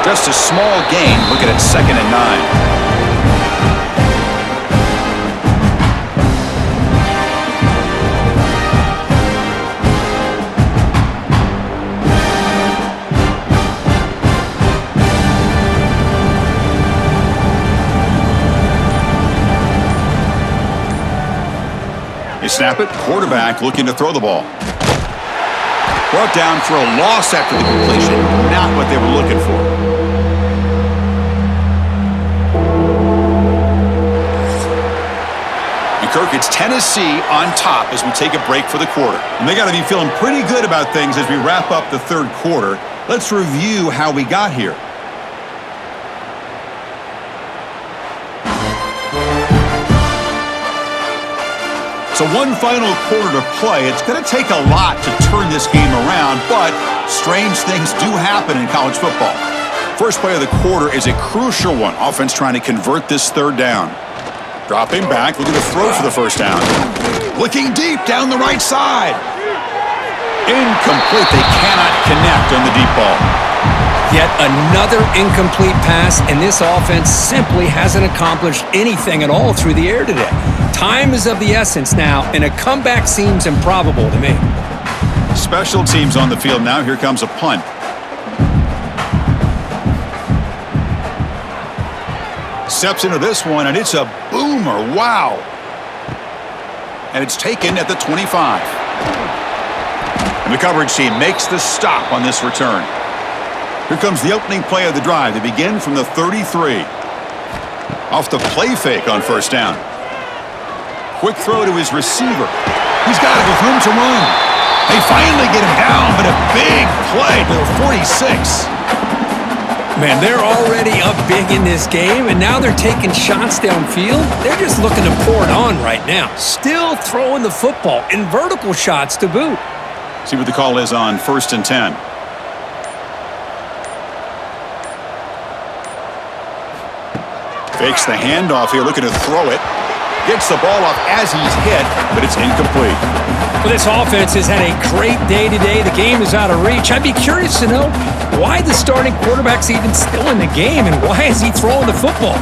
Just a small gain. Looking at 2nd and 9. They snap it. Quarterback looking to throw the ball. Brought down for a loss after the completion. Not what they were looking for. And Kirk, it's Tennessee on top as we take a break for the quarter. And they got to be feeling pretty good about things as we wrap up the third quarter. Let's review how we got here. So one final quarter to play. It's going to take a lot to turn this game around, but strange things do happen in college football. First play of the quarter is a crucial one. Offense trying to convert this third down. Dropping back, looking to throw for the first down. Looking deep down the right side. Incomplete. They cannot connect on the deep ball. Yet another incomplete pass, and this offense simply hasn't accomplished anything at all through the air today. Time is of the essence now, and a comeback seems improbable to me. Special teams on the field now. Here comes a punt. Steps into this one, and it's a boomer. Wow. And it's taken at the 25. And the coverage team makes the stop on this return. Here comes the opening play of the drive. They begin from the 33. Off the play fake on first down. Quick throw to his receiver. He's got it with room to run. They finally get him down, but a big play to the 46. Man, they're already up big in this game, and now they're taking shots downfield. They're just looking to pour it on right now. Still throwing the football, and vertical shots to boot. See what the call is on 1st and 10. Fakes the handoff here, looking to throw it. Gets the ball off as he's hit, but it's incomplete. Well, this offense has had a great day today. The game is out of reach. I'd be curious to know why the starting quarterback's even still in the game, and why is he throwing the football?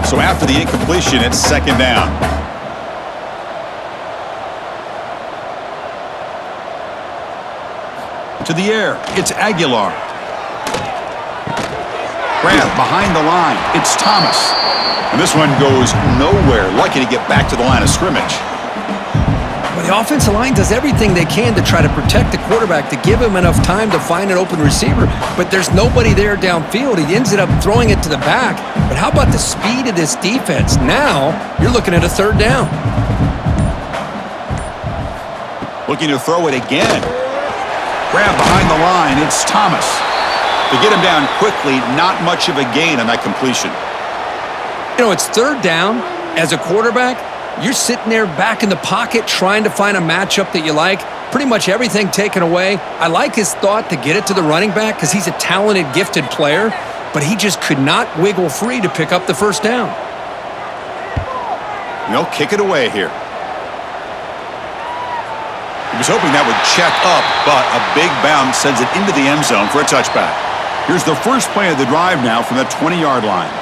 So after the incompletion, it's 2nd down. To the air, it's Aguilar. Grab behind the line. It's Thomas. And this one goes nowhere. Lucky to get back to the line of scrimmage. Well, the offensive line does everything they can to try to protect the quarterback, to give him enough time to find an open receiver. But there's nobody there downfield. He ends up throwing it to the back. But how about the speed of this defense? Now you're looking at a 3rd down. Looking to throw it again. Grab behind the line. It's Thomas. To get him down quickly, not much of a gain on that completion. You know, it's 3rd down. As a quarterback, you're sitting there back in the pocket trying to find a matchup that you like. Pretty much everything taken away. I like his thought to get it to the running back because he's a talented, gifted player, but he just could not wiggle free to pick up the 1st down. And they'll kick it away here. He was hoping that would check up, but a big bounce sends it into the end zone for a touchback. Here's the first play of the drive now from the 20-yard line.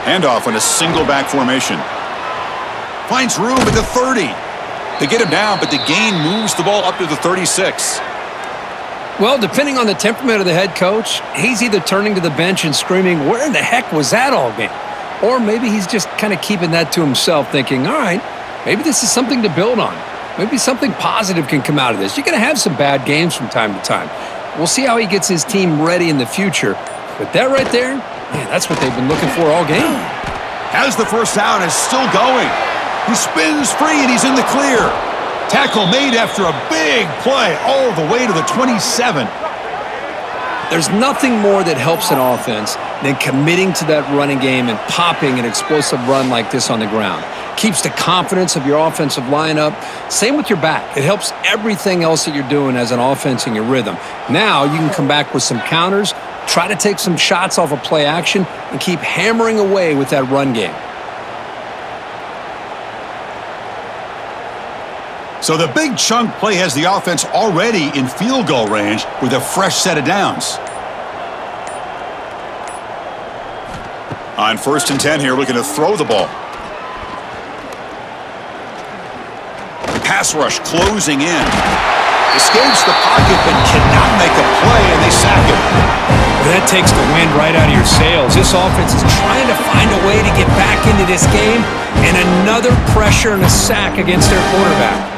Handoff in a single back formation. Finds room at the 30. They get him down, but the gain moves the ball up to the 36. Well, depending on the temperament of the head coach, he's either turning to the bench and screaming, "Where in the heck was that all game?" Or maybe he's just kind of keeping that to himself, thinking, all right, maybe this is something to build on. Maybe something positive can come out of this. You're going to have some bad games from time to time. We'll see how he gets his team ready in the future. But that right there, man, that's what they've been looking for all game. Has the first down, is still going. He spins free, and he's in the clear. Tackle made after a big play all the way to the 27. There's nothing more that helps an offense than committing to that running game and popping an explosive run like this on the ground. Keeps the confidence of your offensive lineup. Same with your back. It helps everything else that you're doing as an offense in your rhythm. Now you can come back with some counters, try to take some shots off of play action, and keep hammering away with that run game. So the big chunk play has the offense already in field goal range with a fresh set of downs. On 1st and 10 here, looking to throw the ball. Pass rush closing in. Escapes the pocket but cannot make a play, and they sack him. That takes the wind right out of your sails. This offense is trying to find a way to get back into this game, and another pressure and a sack against their quarterback.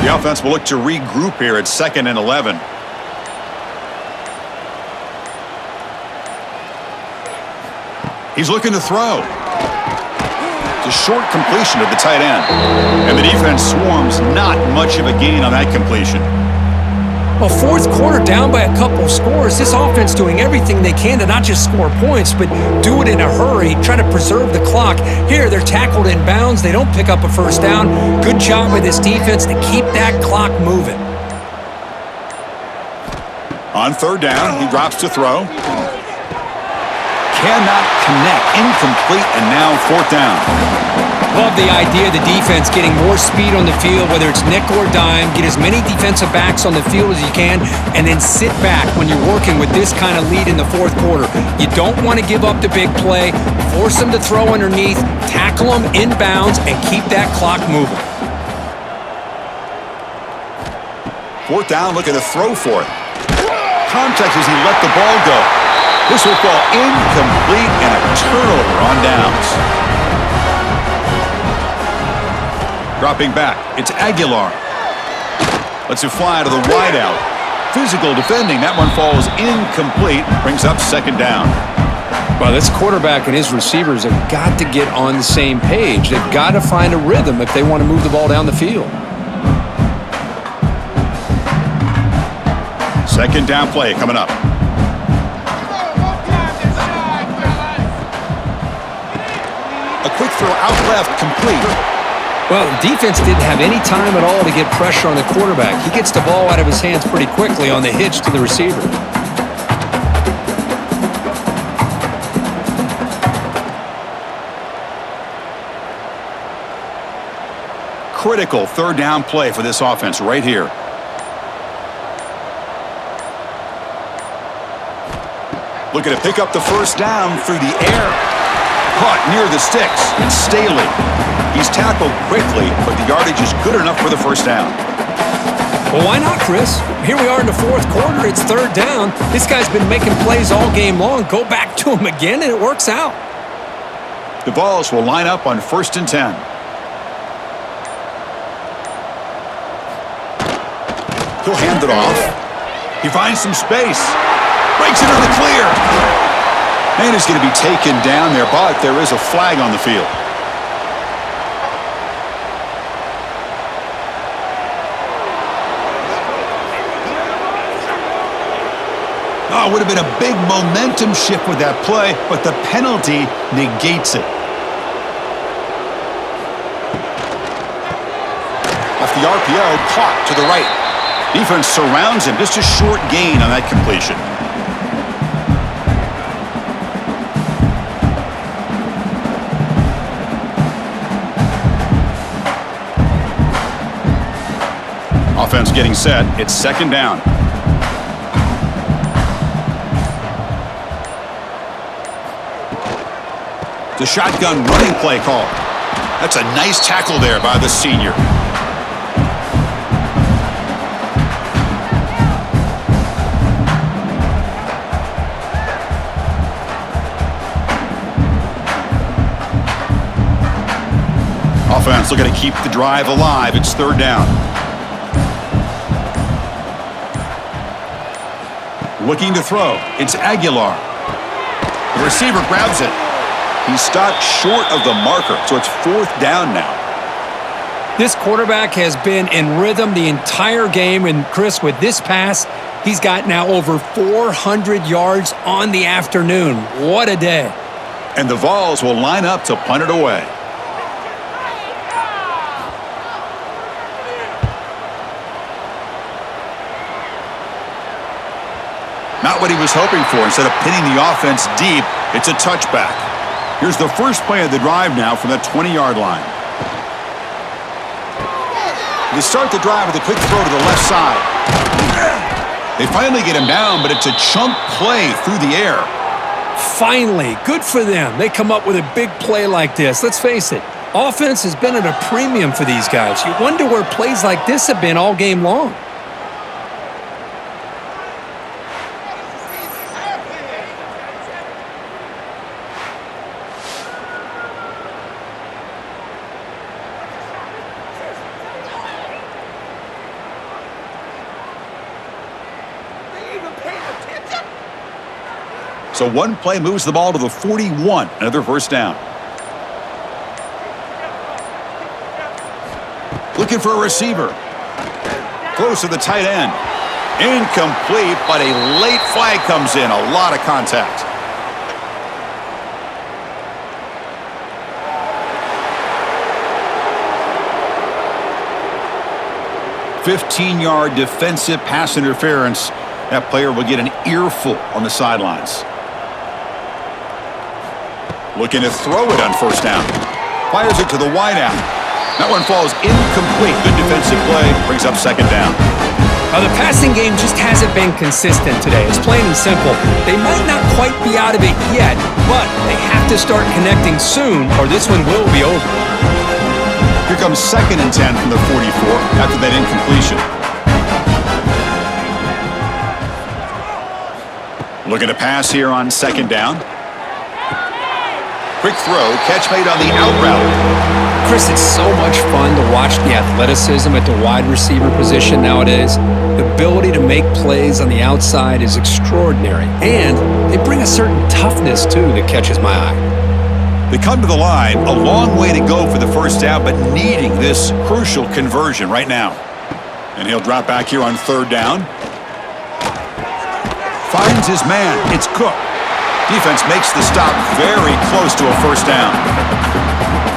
The offense will look to regroup here at 2nd and 11. He's looking to throw. It's a short completion of the tight end. And the defense swarms, not much of a gain on that completion. Well, 4th quarter down by a couple of scores. This offense doing everything they can to not just score points, but do it in a hurry, try to preserve the clock. Here, they're tackled in bounds. They don't pick up a first down. Good job by this defense to keep that clock moving. On 3rd down, he drops to throw. Cannot connect. Incomplete, and now 4th down. Love the idea of the defense getting more speed on the field, whether it's nickel or dime. Get as many defensive backs on the field as you can, and then sit back when you're working with this kind of lead in the 4th quarter. You don't want to give up the big play. Force them to throw underneath, tackle them in bounds, and keep that clock moving. 4th down, looking to throw for it. Contact as he let the ball go. This will fall incomplete and a turnover on downs. Dropping back, it's Aguilar. Lets it fly to the wideout. Physical defending, that one falls incomplete. Brings up 2nd down. Well, this quarterback and his receivers have got to get on the same page. They've got to find a rhythm if they want to move the ball down the field. 2nd down play coming up. A quick throw out left, complete. Well, the defense didn't have any time at all to get pressure on the quarterback. He gets the ball out of his hands pretty quickly on the hitch to the receiver. Critical 3rd down play for this offense right here. Looking to pick up the first down through the air. Caught near the sticks. It's Staley. He's tackled quickly, but the yardage is good enough for the first down. Well, why not, Chris? Here we are in the 4th quarter. It's 3rd down. This guy's been making plays all game long. Go back to him again, and it works out. The Vols will line up on 1st and 10. He'll hand it off. He finds some space. Breaks it in the clear. And is going to be taken down there, but there is a flag on the field. Oh, it would have been a big momentum shift with that play, but the penalty negates it. Off the RPO, caught to the right. Defense surrounds him. Just a short gain on that completion. Offense getting set. It's second down. The shotgun running play call. That's a nice tackle there by the senior. Offense looking to keep the drive alive. It's third down. Looking to throw. It's Aguilar. The receiver grabs it. He stopped short of the marker, so it's fourth down now. This quarterback has been in rhythm the entire game, and Chris, with this pass, he's got now over 400 yards on the afternoon. What a day. And the Vols will line up to punt it away. Not what he was hoping for. Instead of pinning the offense deep, it's a touchback. Here's the first play of the drive now from the 20-yard line. They start the drive with a quick throw to the left side. They finally get him down, but it's a chunk play through the air. Finally, good for them. They come up with a big play like this. Let's face it, offense has been at a premium for these guys. You wonder where plays like this have been all game long. So one play moves the ball to the 41. Another first down. Looking for a receiver. Close to the tight end. Incomplete, but a late flag comes in. A lot of contact. "15-yard defensive pass interference." That player will get an earful on the sidelines. Looking to throw it on first down. Fires it to the wideout. That one falls incomplete. Good defensive play. Brings up second down. The passing game just hasn't been consistent today. It's plain and simple. They might not quite be out of it yet, but they have to start connecting soon or this one will be over. Here comes second and 10 from the 44 after that incompletion. Looking to pass here on second down. Quick throw, catch made on the out route. Chris, it's so much fun to watch the athleticism at the wide receiver position nowadays. The ability to make plays on the outside is extraordinary, and they bring a certain toughness, too, that catches my eye. They come to the line, a long way to go for the first down, but needing this crucial conversion right now. And he'll drop back here on third down. Finds his man. It's Cook. Defense makes the stop very close to a first down.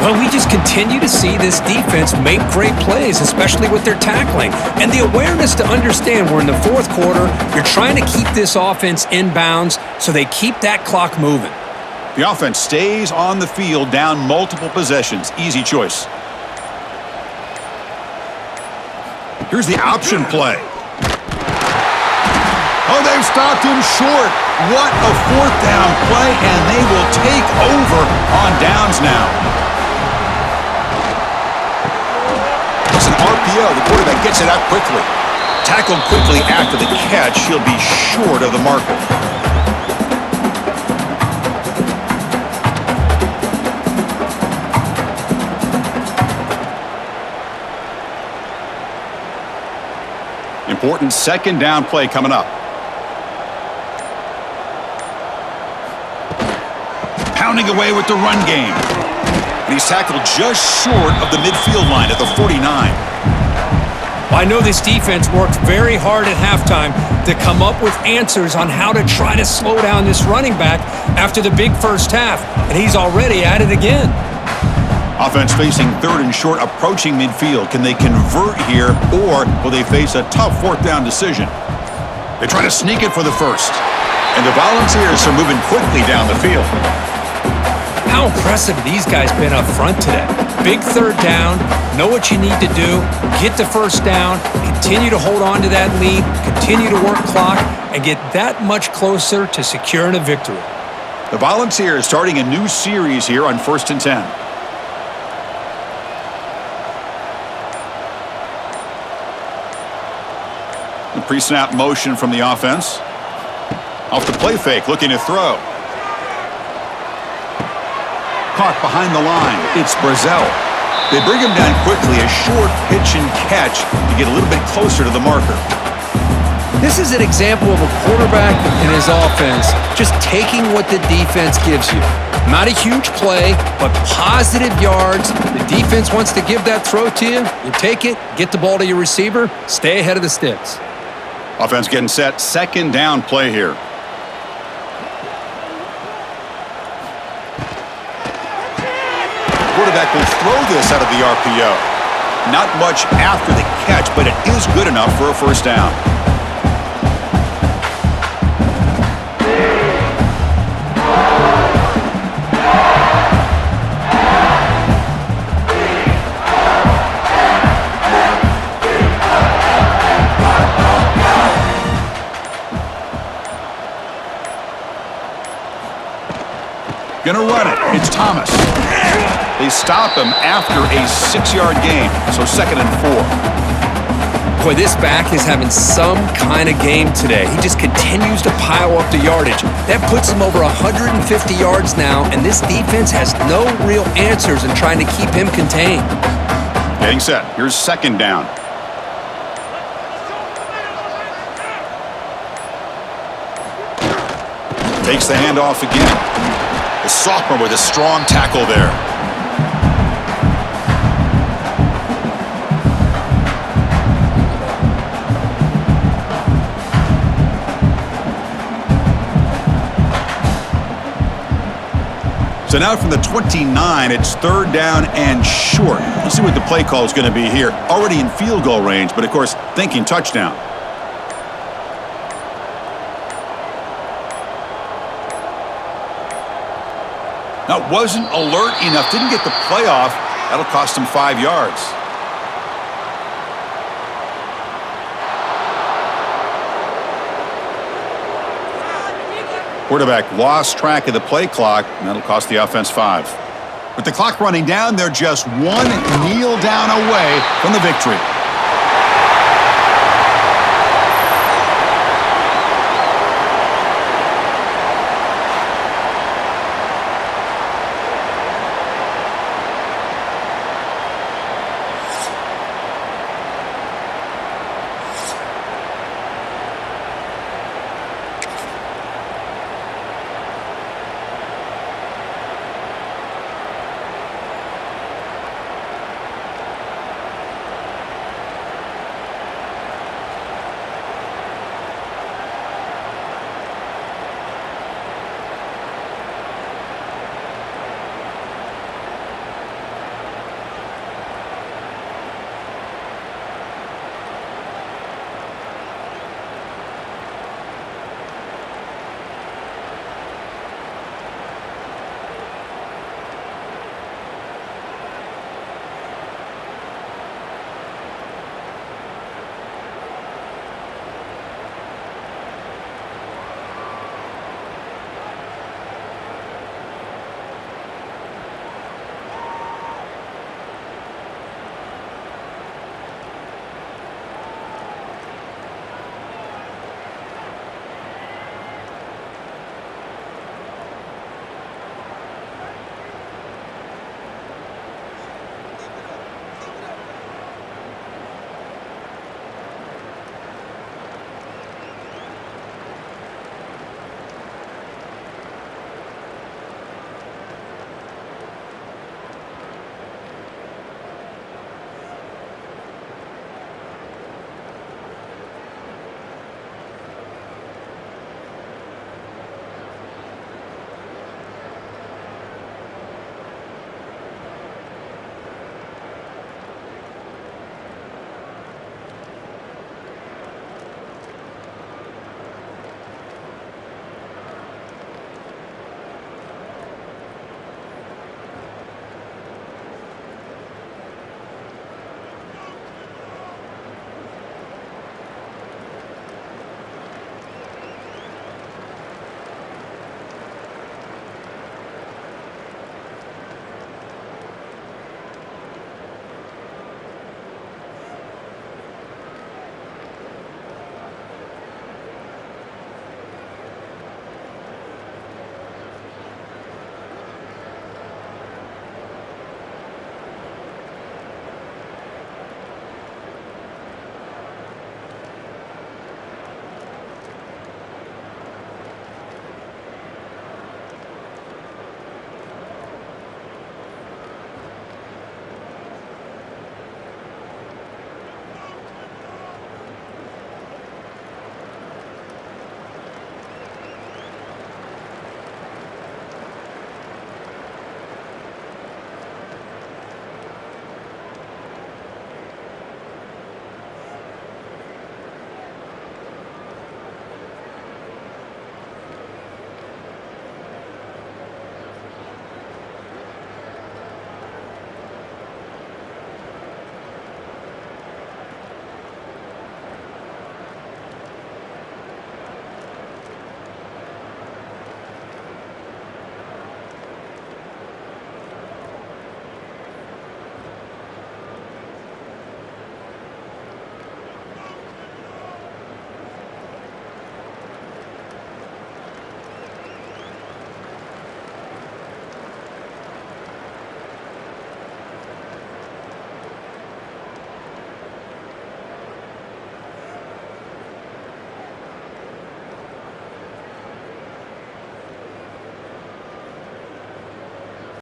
Well, we just continue to see this defense make great plays, especially with their tackling. And the awareness to understand we're in the fourth quarter, you're trying to keep this offense in bounds so they keep that clock moving. The offense stays on the field down multiple possessions. Easy choice. Here's the option play. Oh, they've stopped him short. What a fourth down play, and they will take over on downs now. It's an RPO. The quarterback gets it out quickly. Tackled quickly after the catch. He'll be short of the marker. Important second down play coming up. Pounding away with the run game. And he's tackled just short of the midfield line at the 49. Well, I know this defense worked very hard at halftime to come up with answers on how to try to slow down this running back after the big first half, and he's already at it again. Offense facing third and short, approaching midfield. Can they convert here, or will they face a tough fourth down decision? They try to sneak it for the first. And the Volunteers are moving quickly down the field. How impressive have these guys been up front today? Big third down, know what you need to do, get the first down, continue to hold on to that lead, continue to work clock, and get that much closer to securing a victory. The Volunteers starting a new series here on 1st and 10. The pre-snap motion from the offense. Off the play fake, looking to throw. Caught behind the line. It's Brazel. They bring him down quickly, a short pitch and catch to get a little bit closer to the marker. This is an example of a quarterback and his offense just taking what the defense gives you. Not a huge play, but positive yards. The defense wants to give that throw to you. You take it, get the ball to your receiver, stay ahead of the sticks. Offense getting set, second down play here. Quarterback will throw this out of the RPO. Not much after the catch, but it is good enough for a first down. Gonna run it. It's Thomas. They stop him after a 6-yard gain, so 2nd and 4. Boy, this back is having some kind of game today. He just continues to pile up the yardage. That puts him over 150 yards now, and this defense has no real answers in trying to keep him contained. Getting set. Here's 2nd down. Takes the handoff again. The sophomore with a strong tackle there. So now from the 29, it's 3rd down and short. Let's see what the play call is going to be here. Already in field goal range, but of course, thinking touchdown. Now, wasn't alert enough, didn't get the play off. That'll cost him 5 yards. Quarterback lost track of the play clock, and that'll cost the offense 5. With the clock running down, they're just one kneel down away from the victory.